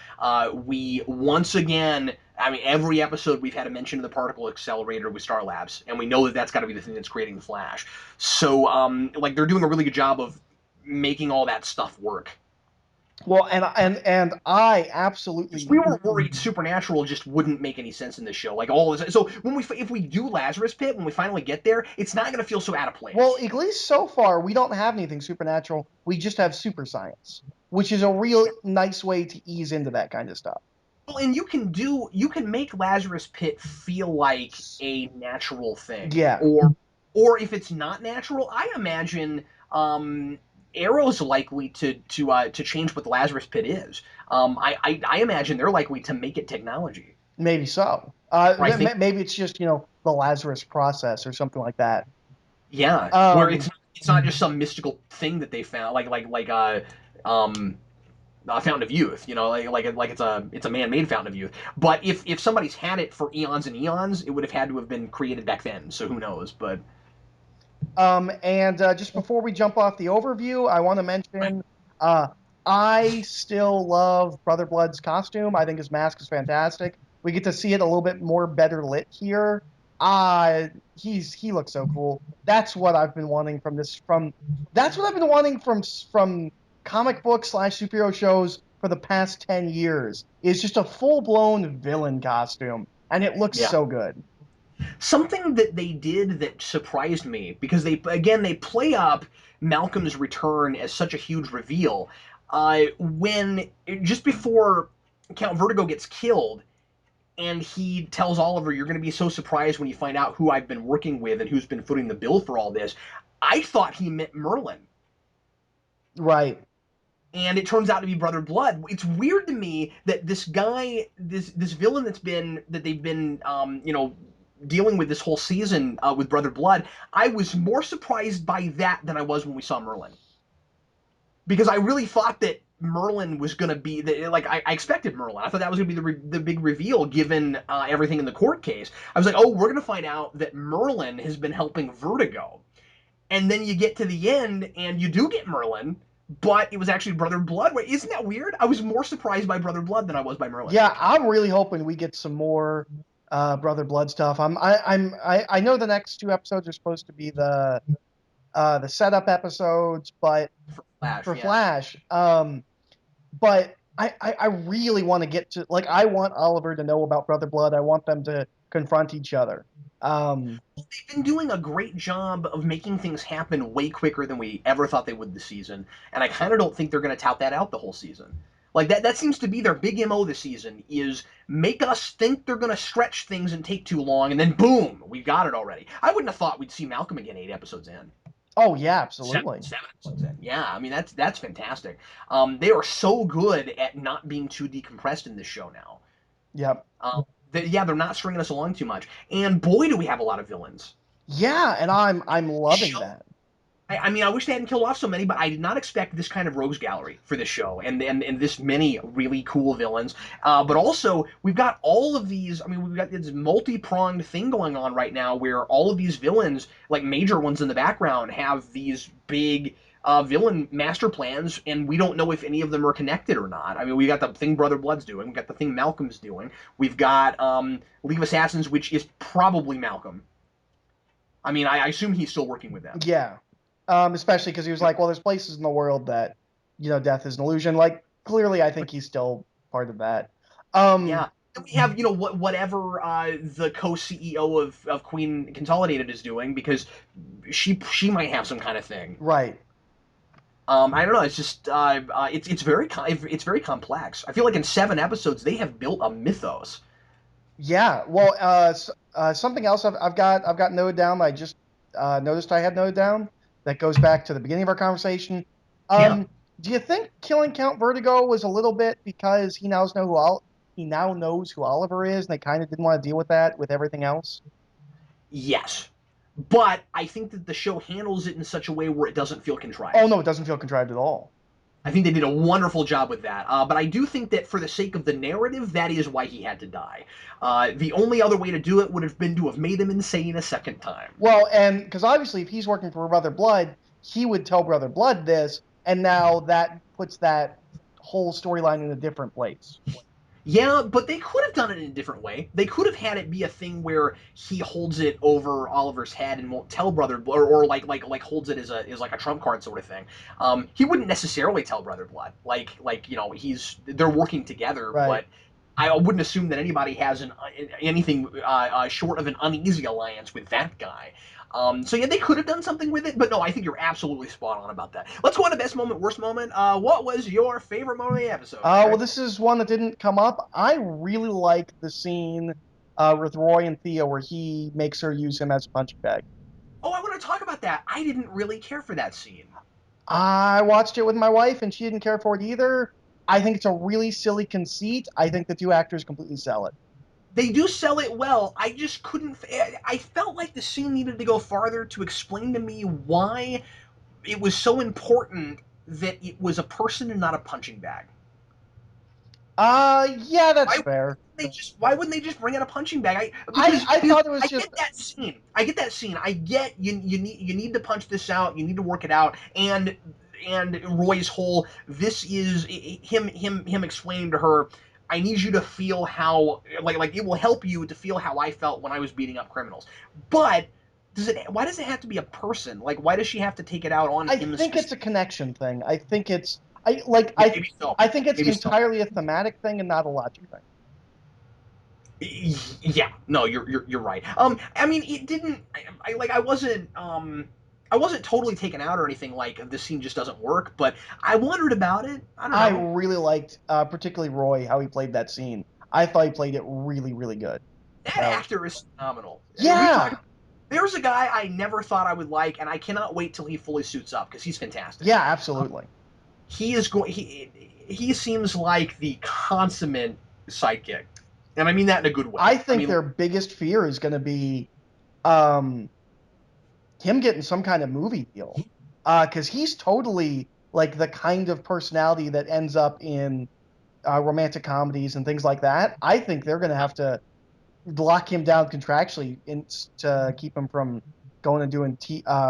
We once again, I mean, every episode we've had a mention of the particle accelerator with Star Labs, and we know that that's got to be the thing that's creating the Flash. So, like, they're doing a really good job of making all that stuff work. Well, and I absolutely. We were worried Supernatural just wouldn't make any sense in this show. Like all this, so if we do Lazarus Pit, when we finally get there, it's not going to feel so out of Well, place. at least so far, we don't have anything supernatural. We just have super science, which is a real nice way to ease into that kind of stuff. Well, and you can make Lazarus Pit feel like a natural thing, Yeah. or if it's not natural, I imagine Arrow's likely to change what the Lazarus Pit is. I imagine they're likely to make it technology. Maybe so. Or I think Maybe it's just the Lazarus process or something like that. yeah, where Um, it's not just some mystical thing that they found, um a fountain of youth, like it's a man-made fountain of youth. But if somebody's had it for eons and eons, it would have had to have been created back then. So who knows? But and just before we jump off the overview, I want to mention uh, I still love Brother Blood's costume. I think his mask is fantastic. We get to see it a little bit more better lit here. He looks so cool. That's what I've been wanting from this. That's what I've been wanting from comic book slash superhero shows for the past 10 years. Is just a full blown villain costume, and it looks yeah, so good. something that they did that surprised me, because they play up Malcolm's return as such a huge reveal. When just before Count Vertigo gets killed, and he tells Oliver, "You're going to be so surprised when you find out who I've been working with and who's been footing the bill for all this." I thought he meant Merlin, Right. and it turns out to be Brother Blood. It's weird to me that this guy, this villain that they've been dealing with this whole season, with Brother Blood. I was more surprised by that than I was when we saw Merlin, because I really thought that Merlin was going to be like I expected Merlin. I thought that was going to be the big reveal, given everything in the court case. I was like, oh, we're going to find out that Merlin has been helping Vertigo, and then you get to the end and you do get Merlin, but it was actually Brother Blood. Wait, isn't that weird? I was more surprised by Brother Blood than I was by Merlin. Yeah, I'm really hoping we get some more Brother Blood stuff. I know the next 2 episodes are supposed to be the setup episodes, but For Flash, for yeah. Flash, but I really want to get to, like, I want Oliver to know about Brother Blood. I want them to confront each other. Um, They've been doing a great job of making things happen way quicker than we ever thought they would this season, and I kind of don't think they're going to tout that out the whole season. Like that seems to be their big MO this season, is make us think they're going to stretch things and take too long, and then boom, we got it already. I wouldn't have thought we'd see Malcolm again 8 episodes in. oh yeah, Seven, absolutely. 7 episodes in. Yeah, I mean that's fantastic. They are so good at not being too decompressed in this show now. Yep. Um, yeah, they're not stringing us along too much. And boy, do we have a lot of villains. Yeah, and I'm loving Show that. I mean, I wish they hadn't killed off so many, but I did not expect this kind of rogues gallery for this show, and this many really cool villains. But also, we've got all of these. I mean, we've got this multi-pronged thing going on right now, where all of these villains, like major ones in the background, have these big villain master plans, and we don't know if any of them are connected or not. I mean, we got the thing Brother Blood's doing, we got the thing Malcolm's doing, we've got League of Assassins, which is probably Malcolm. I mean, I assume he's still working with them. Yeah. Especially because he was like, well, there's places in the world that, death is an illusion. Like, clearly, I think he's still part of that. Um, Yeah. And we have, whatever the co-CEO of Queen Consolidated is doing, because she might have some kind of thing. right. I don't know. It's just it's very complex. I feel like in 7 episodes they have built a mythos. Yeah. Well, something else I've got noted down that I just noticed I had noted down that goes back to the beginning of our conversation. Yeah. Do you think killing Count Vertigo was a little bit because he now knows who Oliver is, and they kind of didn't want to deal with that with everything else? Yes. But I think that the show handles it in such a way where it doesn't feel Oh contrived. no, it doesn't feel contrived at all. I think they did a wonderful job with that. But I do think that for the sake of the narrative, that is why he had to die. The only other way to do it would have been to have made him insane a second time. Well, and because obviously, if he's working for Brother Blood, he would tell Brother Blood this, and now that puts that whole storyline in a different place. Yeah, but they could have done it in a different way. They could have had it be a thing where he holds it over Oliver's head and won't tell Brother, or like holds it as like a trump card sort of thing. He wouldn't necessarily tell Brother Blood. They're working together, Right. but I wouldn't assume that anybody has anything short of an uneasy alliance with that guy. So yeah, they could have done something with it, but no, I think you're absolutely spot on about that. Let's go on to best moment, worst moment. What was your favorite moment of the episode, Well, Eric? this is one that didn't come up. I really like the scene with Roy and Thea where he makes her use him as a punching bag. Oh, I want to talk about that. I didn't really care for that scene. I watched it with my wife, and she didn't care for it either. I think it's a really silly conceit. I think the two actors completely sell it. They do sell it well. I just couldn't. I felt like the scene needed to go farther to explain to me why it was so important that it was a person and not a punching bag. Yeah, that's Why fair. wouldn't they just bring out a punching bag? I Because thought it was I just get that scene. I get that scene. I get you need to punch this out. You need to work it out. And Roy's whole this is him explaining to her. I need you to feel how like it will help you to feel how I felt when I was beating up criminals. But why does it have to be a person? Like why does she have to take it out on I him think it's a specifically? connection thing. I think it's I like Maybe so. I think it's Maybe so. entirely a thematic thing and not a logic thing. Yeah, no, you're right. I mean, it didn't. I wasn't totally taken out or anything. Like this scene just doesn't work, but I wondered about it. I don't I know. really liked, particularly Roy, how he played that scene. I thought he played it really, really good. That So actor is phenomenal. We talk. yeah, There's a guy I never thought I would like, and I cannot wait till he fully suits up because he's fantastic. yeah, absolutely. He is going. He seems like the consummate sidekick, and I mean that in a good I way. I think mean, their biggest fear is going to be um, him getting some kind of movie deal, because he's totally like the kind of personality that ends up in romantic comedies and things like that. I think they're going to have to lock him down contractually to keep him from going and doing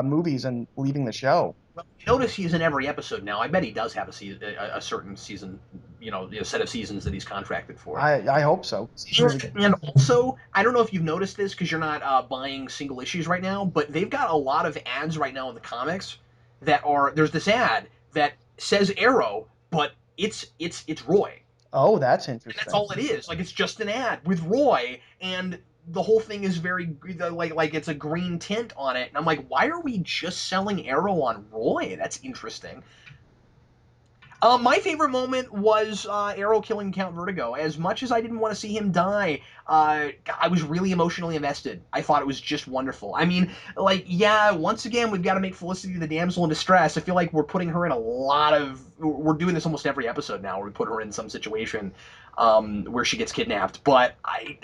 movies and leaving the show. well, you notice he's in every episode now. I bet he does have a certain season, set of seasons that he's contracted for. I hope so. He's really good. And also, I don't know if you've noticed this because you're not buying single issues right now, but they've got a lot of ads right now in the comics that are. There's this ad that says Arrow, but it's Roy, Oh, that's and that's interesting. all it is. Like it's just an ad with Roy, and the whole thing is very like it's a green tint on it. And I'm like, why are we just selling Arrow on Roy? That's interesting. My favorite moment was Arrow killing Count Vertigo. As much as I didn't want to see him die, I was really emotionally invested. I thought it was just wonderful. I mean, like, yeah, once again, we've got to make Felicity the damsel in distress. I feel like we're putting her in a lot of. We're doing this almost every episode now, where we put her in some situation where she gets kidnapped. But I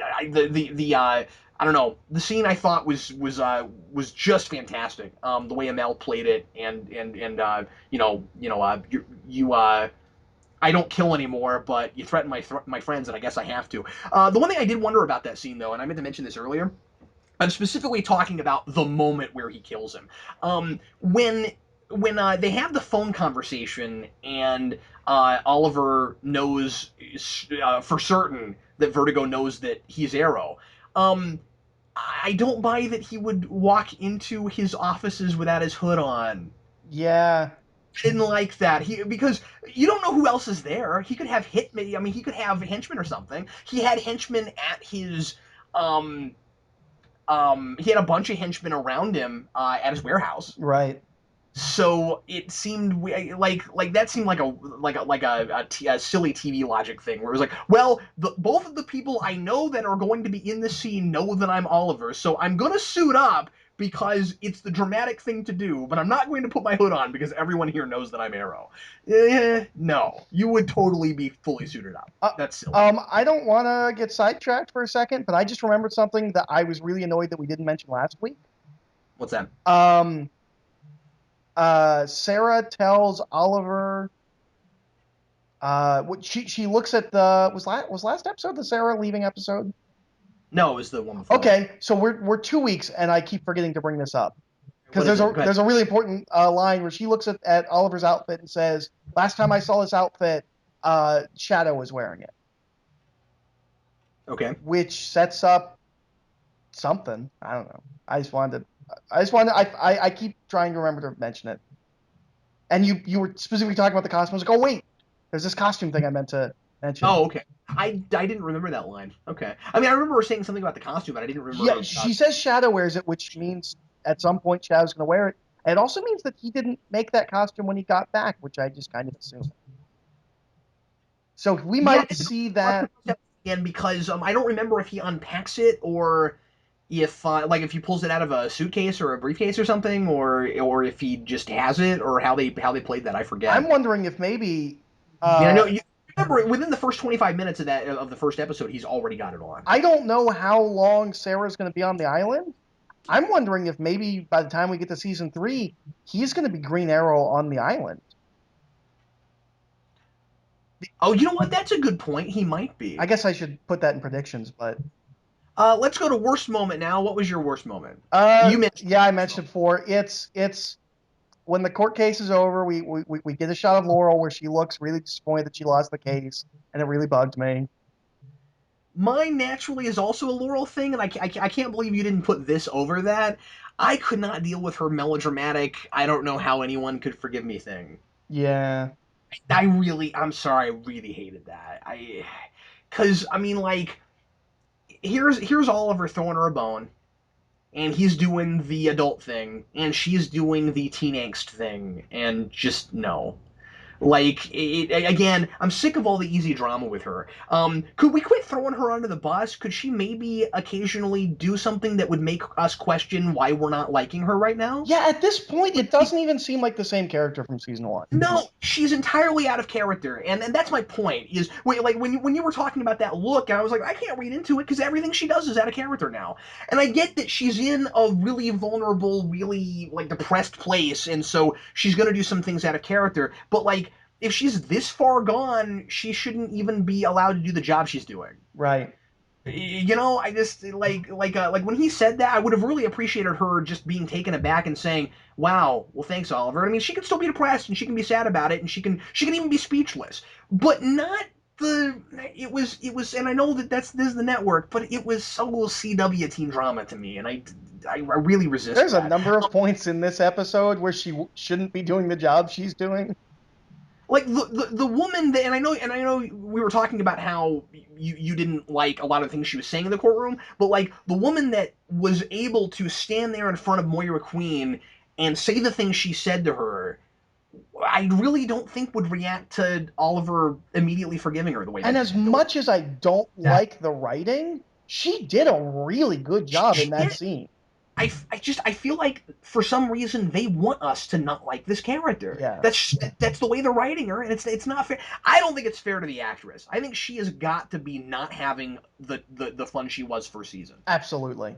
don't know. The scene I thought was just fantastic. The way Amel played it, and I don't kill anymore, but you threaten my friends, and I guess I have to. The one thing I did wonder about that scene, though, and I meant to mention this earlier, I'm specifically talking about the moment where he kills him. When they have the phone conversation and Oliver knows for certain that Vertigo knows that he's Arrow. Um, I don't buy that he would walk into his offices without his hood on. Yeah, Didn't like that. Because you don't know who else is there. He could have hitmen. I mean, he could have henchmen or something. He had henchmen at his he had a bunch of henchmen around him at his warehouse. right. So it seemed like that seemed like a silly TV logic thing where it was like, well, both of the people I know that are going to be in the scene know that I'm Oliver, so I'm gonna suit up because it's the dramatic thing to do, but I'm not going to put my hood on because everyone here knows that I'm Arrow. No, you would totally be fully suited up. Uh, That's silly. I don't want to get sidetracked for a second, but I just remembered something that I was really annoyed that we didn't mention last week. What's that? Um, Sarah tells Oliver. What she looks at the was last episode the Sarah leaving episode. No, it was the one before that. Okay, so we're 2 weeks, and I keep forgetting to bring this up because What is it? Go ahead. there's a really important line where she looks at Oliver's outfit and says, "Last time I saw this outfit, Shadow was wearing it," Okay. which sets up something. I don't know. I keep trying to remember to mention it. And you were specifically talking about the costume. I was like, oh wait, there's this costume thing I meant to mention. Oh, okay. I didn't remember that line. Okay. I mean, I remember her saying something about the costume, but I didn't Yeah, remember. she says Shadow wears it, which means at some point Shadow's going to wear it. And it also means that he didn't make that costume when he got back, which I just kind of assumed. So we Yeah, might see that. again because I don't remember if he unpacks it or if like if he pulls it out of a suitcase or a briefcase or something, or if he just has it, or how they played that. I forget. I'm wondering if maybe. I mean, I know Uh, you remember within the first 25 minutes of the first episode, he's already got it on. I don't know how long Sarah's going to be on the island. I'm wondering if maybe by the time we get to season 3, he's going to be Green Arrow on the island. Oh, you know what? That's a good point. He might be. I guess I should put that in predictions, but Let's go to worst moment now. What was your worst moment? You mentioned. yeah, I mentioned it before. It's when the court case is over. We get a shot of Laurel where she looks really disappointed that she lost the case, and it really bugged me. Mine naturally is also a Laurel thing, and I can't believe you didn't put this over that. I could not deal with her melodramatic, I don't know how anyone could forgive me thing. Yeah, I'm sorry, I really hated that. Cause, I mean, like, here's Oliver throwing her a bone, and he's doing the adult thing, and she's doing the teen angst thing, and just no. Like again, I'm sick of all the easy drama with her. Could we quit throwing her under the bus? Could she maybe occasionally do something that would make us question why we're not liking her right now? yeah. At this point, it doesn't even seem like the same character from season 1. No, she's entirely out of character, and that's my point. Is when you were talking about that look, I was like, I can't read into it because everything she does is out of character now. And I get that she's in a really vulnerable, really like depressed place, and so she's gonna do some things out of character. But like, if she's this far gone, she shouldn't even be allowed to do the job she's doing. Right. I just like when he said that, I would have really appreciated her just being taken aback and saying, "Wow, well, thanks, Oliver." I mean, she can still be depressed and she can be sad about it and she can even be speechless, but not the. It was, and I know that this is the network, but it was so CW teen drama to me, and I really resist There's a that. number of points in this episode where she shouldn't be doing the job she's doing. Like the woman that, and I know we were talking about how you didn't like a lot of things she was saying in the courtroom, but like the woman that was able to stand there in front of Moira Queen and say the things she said to her, I really don't think would react to Oliver immediately forgiving her the way And that as the way. much as I don't Yeah. like the writing, she did a really good job in that Yeah, scene. I feel like for some reason they want us to not like this character. Yeah, That's the way they're writing her, and it's not fair. I don't think it's fair to the actress. I think she has got to be not having the fun she was first season. absolutely.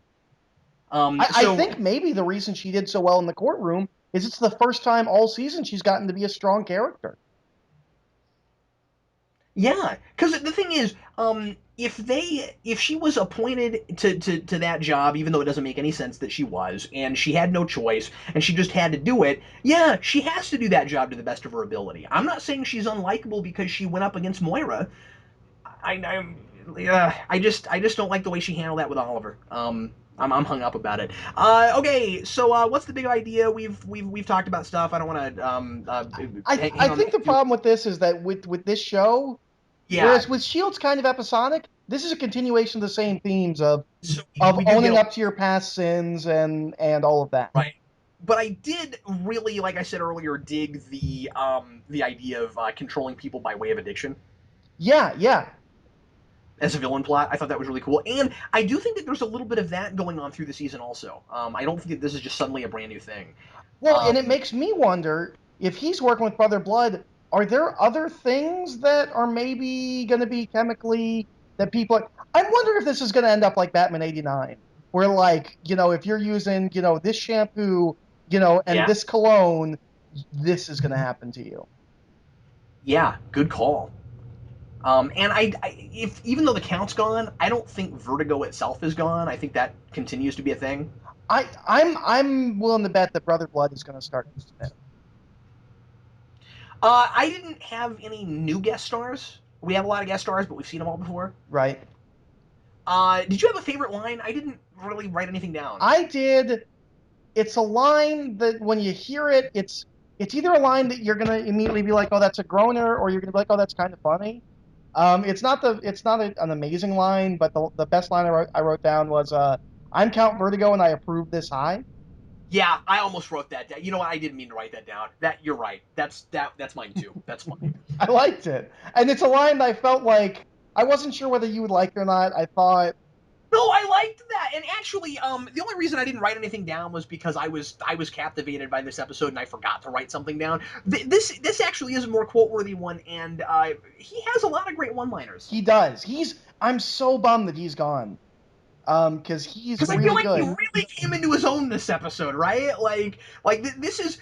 Um, I so think maybe the reason she did so well in the courtroom is it's the first time all season she's gotten to be a strong character. Yeah, because the thing is, if she was appointed to that job, even though it doesn't make any sense that she was, and she had no choice, and she just had to do it, yeah, she has to do that job to the best of her ability. I'm not saying she's unlikable because she went up against Moira. I'm, I just don't like the way she handled that with Oliver. I'm hung up about it. Okay, so what's the big idea? We've talked about stuff. I don't want to I hang on. think the problem with this is that with this show, Yeah, whereas with Shield's kind of episodic, this is a continuation of the same themes so of we do get owning a up to your past sins and all of that. right. But I did really, like I said earlier, dig the idea of controlling people by way of addiction Yeah, yeah. as a villain plot. I thought that was really cool, and I do think that there's a little bit of that going on through the season also. I don't think that this is just suddenly a brand new thing. Well, and it Um, makes me wonder if he's working with Brother Blood, are there other things that are maybe going to be chemically that people. I wonder if this is going to end up like Batman 89, where, like, if you're using, this shampoo, and yeah, this cologne, this is going to happen to you. yeah, good call. And if even though the count's gone, I don't think Vertigo itself is gone. I think that continues to be a thing. I'm willing to bet that Brother Blood is going to start using it. I didn't have any new guest stars. We have a lot of guest stars, but we've seen them all before. Right? Did you have a favorite line? I didn't really write anything down. I did. It's a line that when you hear it, it's either a line that you're gonna immediately be like, "Oh, that's a groaner," or you're gonna be like, "Oh, that's kind of funny." It's not an amazing line, but the best line I wrote down was, "I'm Count Vertigo and I approve this high." Yeah, I almost wrote that down. You know what? I didn't mean to write that down. That you're right. That's mine too. That's funny. I liked it, and it's a line that I felt like I wasn't sure whether you would like it or not. I thought, No, I liked that. And actually, the only reason I didn't write anything down was because I was captivated by this episode and I forgot to write something down. This actually is a more quote worthy one, and he has a lot of great one liners. he does. I'm so bummed that he's gone, because he's Because I feel really like he good. really came into his own this episode, right? This is,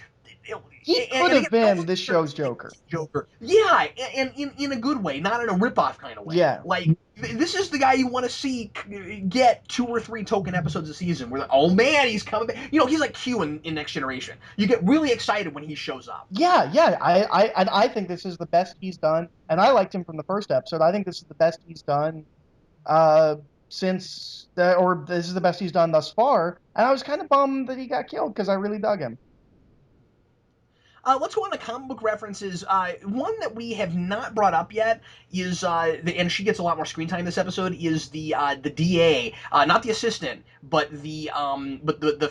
He could and have again, no been this one show's Joker. Joker. Yeah, and in a good way, not in a rip-off kind of way. Yeah. Like this is the guy you want to see get 2 or 3 token episodes a season. Where like, oh man, he's coming back. He's like Q in Next Generation. You get really excited when he shows up. Yeah, yeah. I think this is the best he's done, and I liked him from the first episode. I think this is the best he's done uh, or this is the best he's done thus far. And I was kind of bummed that he got killed because I really dug him. Let's go on to comic book references. One that we have not brought up yet is, and she gets a lot more screen time this episode, is the DA, not the assistant, but the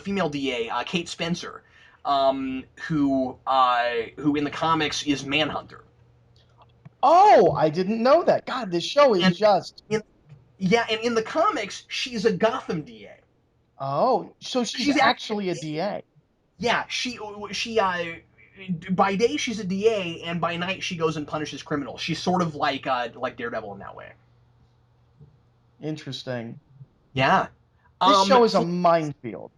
female DA, Kate Spencer, who in the comics is Manhunter. Oh, I didn't know that. God, this show is And just. in, yeah, and in the comics, she's a Gotham DA. Oh, so she's She's actually actually a DA. yeah, she by day she's a DA, and by night she goes and punishes criminals. She's sort of like Daredevil in that way. Interesting. Yeah. This Um. show is a minefield.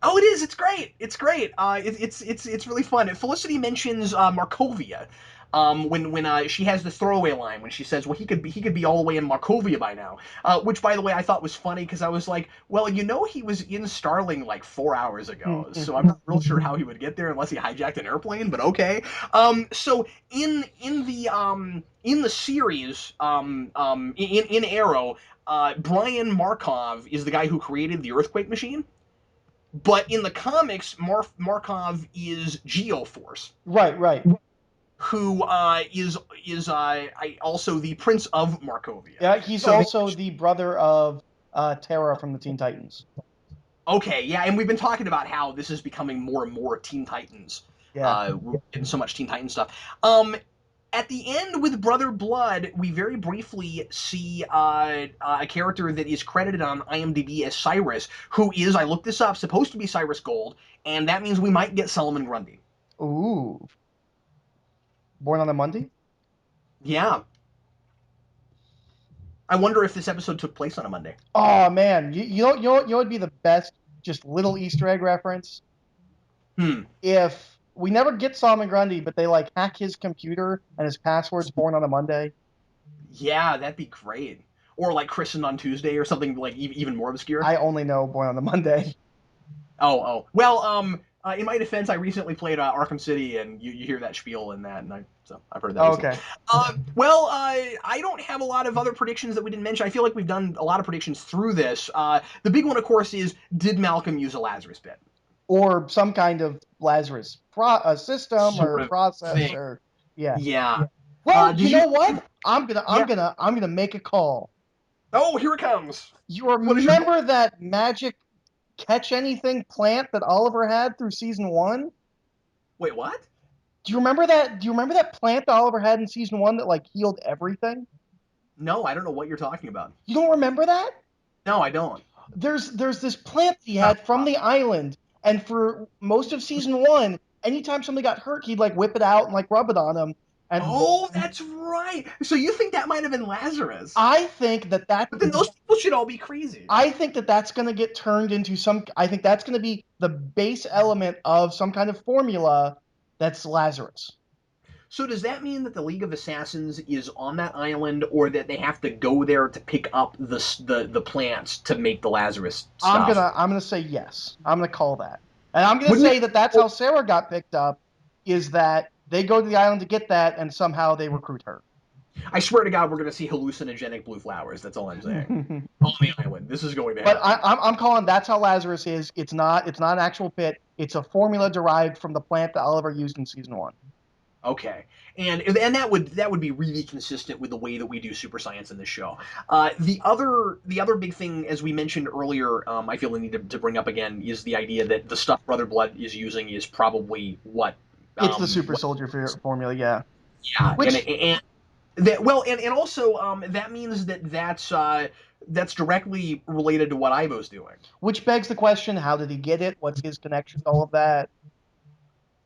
Oh, it is. It's great. It's great. It's really fun. Felicity mentions Markovia. When she has the throwaway line when she says, "Well, he could be all the way in Markovia by now," which by the way I thought was funny because I was like, "Well, he was in Starling like 4 hours ago, so I'm not real sure how he would get there unless he hijacked an airplane." But okay. So in the series, in Arrow, Brian Markov is the guy who created the earthquake machine. But in the comics, Markov is Geoforce, Right, right. who also the Prince of Markovia. Yeah, he's So also the brother of Terra from the Teen Titans. okay, yeah, and we've been talking about how this is becoming more and more Teen Titans. Yeah. We're getting so much Teen Titans stuff. At the end with Brother Blood, we very briefly see a character that is credited on IMDb as Cyrus, who is, I looked this up, supposed to be Cyrus Gold, and that means we might get Solomon Grundy. Ooh. Born on a Monday? Yeah. I wonder if this episode took place on a Monday. Oh man, you know what'd be the best just little Easter egg reference? Hmm. If we never get Solomon Grundy, but they like hack his computer and his password's born on a Monday. Yeah, that'd be great. Or like Christened on Tuesday or something like even more obscure. I only know born on a Monday. Oh. Well, in my defense, I recently played Arkham City, and you hear that spiel in that, and so I've heard that Oh, recently. okay. I don't have a lot of other predictions that we didn't mention. I feel like we've done a lot of predictions through this. The big one, of course, is did Malcolm use a Lazarus bit? Or some kind of Lazarus system Sort or of process thing. or yeah. Yeah. Well, Did you you? know what? I'm gonna I'm Yeah. gonna I'm gonna make a call. Oh, here it comes. You What is your? remember that magic catch anything plant that Oliver had through season one? Wait, what? Do you remember that? Do you remember that plant that Oliver had in season one that like healed everything? No, I don't know what you're talking about. You don't remember that? No, I don't. There's this plant he Uh, had from the island, and for most of season one, anytime somebody got hurt, he'd like whip it out and like rub it on them. And Oh, that's right. So you think that might have been Lazarus? I think that that But then those people should all be crazy. I think that that's going to get turned into some. I think that's going to be the base element of some kind of formula that's Lazarus. So does that mean that the League of Assassins is on that island, or that they have to go there to pick up the plants to make the Lazarus stuff? I'm gonna say yes. I'm gonna call that, and I'm gonna Wouldn't say it? that that's how Sarah got picked up. Is that they go to the island to get that, and somehow they recruit her. I swear to God, we're going to see hallucinogenic blue flowers. That's all I'm saying. On the island, this is going to But happen. I'm calling that's how Lazarus is. It's not an actual pit. It's a formula derived from the plant that Oliver used in season one. Okay, and that would be really consistent with the way that we do super science in this show. The other big thing, as we mentioned earlier, I feel the need to bring up again is the idea that the stuff Brother Blood is using is probably It's the super what soldier formula, yeah. yeah, Which and that well, and also that means that's directly related to what Ivo's doing. which begs the question: how did he get it? What's his connection to all of that?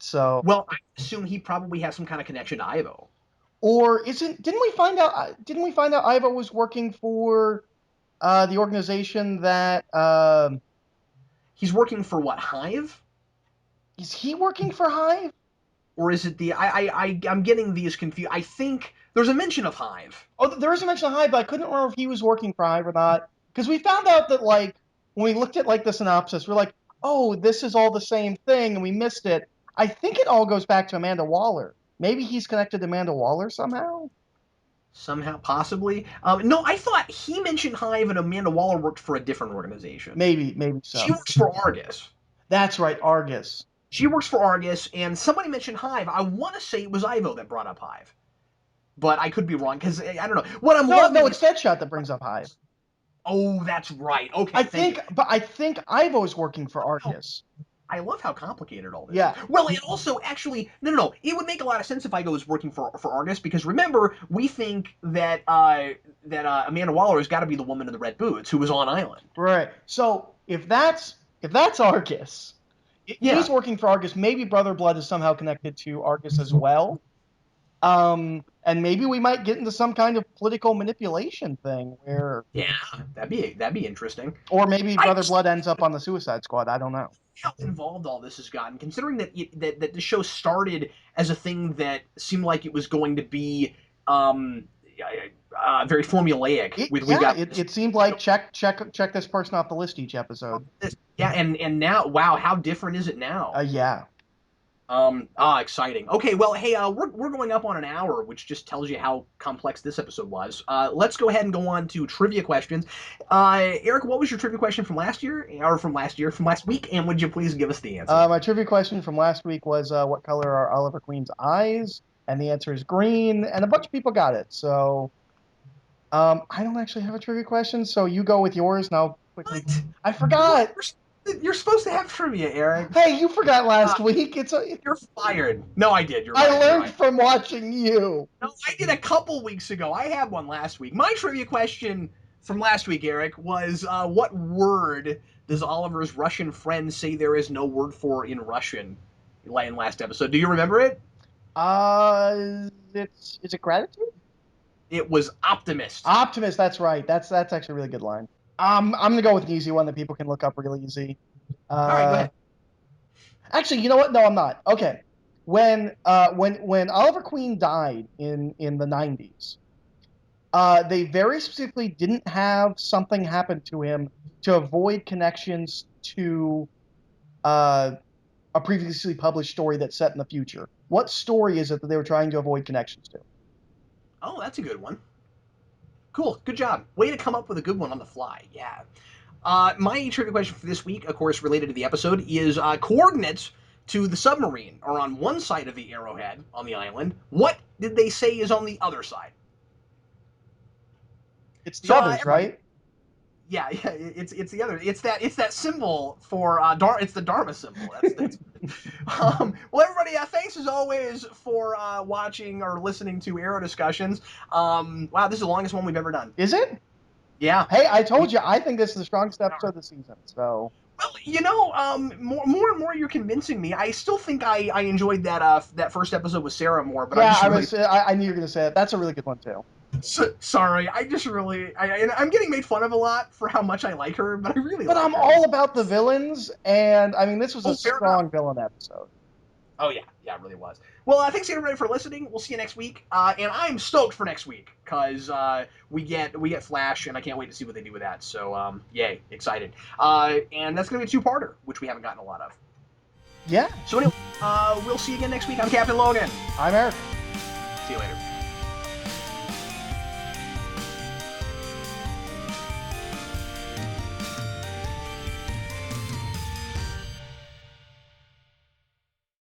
So, Well, I assume he probably has some kind of connection to Ivo. or isn't? Didn't we find out? Didn't we find out Ivo was working for the organization that? He's working for what, Hive? Is he working for Hive? Or is it the I'm getting these confused. I think there's a mention of Hive. Oh, there is a mention of Hive, but I couldn't remember if he was working for Hive or not. Because we found out that like when we looked at like the synopsis, we're like, oh, this is all the same thing, and we missed it. I think it all goes back to Amanda Waller. Maybe he's connected to Amanda Waller somehow. Somehow, possibly. No, I thought he mentioned Hive and Amanda Waller worked for a different organization. Maybe so. She works for Argus. That's right, Argus. She works for Argus, and somebody mentioned Hive. I want to say it was Ivo that brought up Hive, but I could be wrong because I don't know. What I'm loving No, is it's Deadshot that brings up Hive. oh, that's right. Okay, thank you. I think Ivo's working for Argus. I love how complicated all this Yeah. is. Well, and also, actually, no. It would make a lot of sense if Ivo was working for Argus because remember, we think that Amanda Waller has got to be the woman in the red boots who was on Island. Right. So if that's Argus, if Yeah. he's working for Argus, maybe Brother Blood is somehow connected to Argus as well. And maybe we might get into some kind of political manipulation thing where, Yeah, that'd be interesting. or maybe I Brother just Blood ends up on the Suicide Squad. I don't know. how involved all this has gotten, considering that the show started as a thing that seemed like it was going to be very formulaic. It seemed like check this person off the list each episode. Yeah, and now, wow, how different is it now? Yeah. Exciting. Okay, well, hey, we're going up on an hour, which just tells you how complex this episode was. Let's go ahead and go on to trivia questions. Eric, what was your trivia question from last year, or from last week, and would you please give us the answer? My trivia question from last week was, what color are Oliver Queen's eyes? And the answer is green, and a bunch of people got it. So, I don't actually have a trivia question, so you go with yours, and I'll quickly. What? I forgot. You're supposed to have trivia, Eric. Hey, you forgot last week. You're fired. No, I did. You're I right. You're learned right. from watching you. No, I did a couple weeks ago. I had one last week. My trivia question from last week, Eric, was what word does Oliver's Russian friend say there is no word for in Russian in last episode? Do you remember it? Is it gratitude? It was optimist. Optimist. That's right. That's actually a really good line. I'm gonna go with an easy one that people can look up really easy. All right, go Uh, ahead. Actually, you know what? No, I'm not. Okay. When Oliver Queen died in the 90s, they very specifically didn't have something happen to him to avoid connections to uh, a previously published story that's set in the future. What story is it that they were trying to avoid connections to? Oh, that's a good one. Cool. Good job. Way to come up with a good one on the fly. Yeah. My trivia question for this week, of course, related to the episode, is coordinates to the submarine are on one side of the arrowhead on the island. What did they say is on the other side? It's the So, others, everybody, right? yeah, it's the other. It's that symbol for it's the Dharma symbol. That's well, everybody. Thanks as always for watching or listening to Arrow discussions. Wow, this is the longest one we've ever done. Is it? Yeah. Hey, I We, told you, I think this is the strongest episode of the season. So well, more and more you're convincing me. I still think I enjoyed that first episode with Sarah more, but I'm yeah, just really I knew you were gonna say it. That's a really good one too. sorry. I just really I'm getting made fun of a lot for how much I like her, but I really But like I'm her. all about the villains, and I mean, this was Oh, a fair enough. strong villain episode. Oh yeah, it really was. Well, thanks everybody for listening. We'll see you next week, and I'm stoked for next week because we get Flash, and I can't wait to see what they do with that. So yay, excited. And that's gonna be a two-parter, which we haven't gotten a lot of. Yeah, So anyway, we'll see you again next week. I'm Captain Logan. I'm Eric. See you later.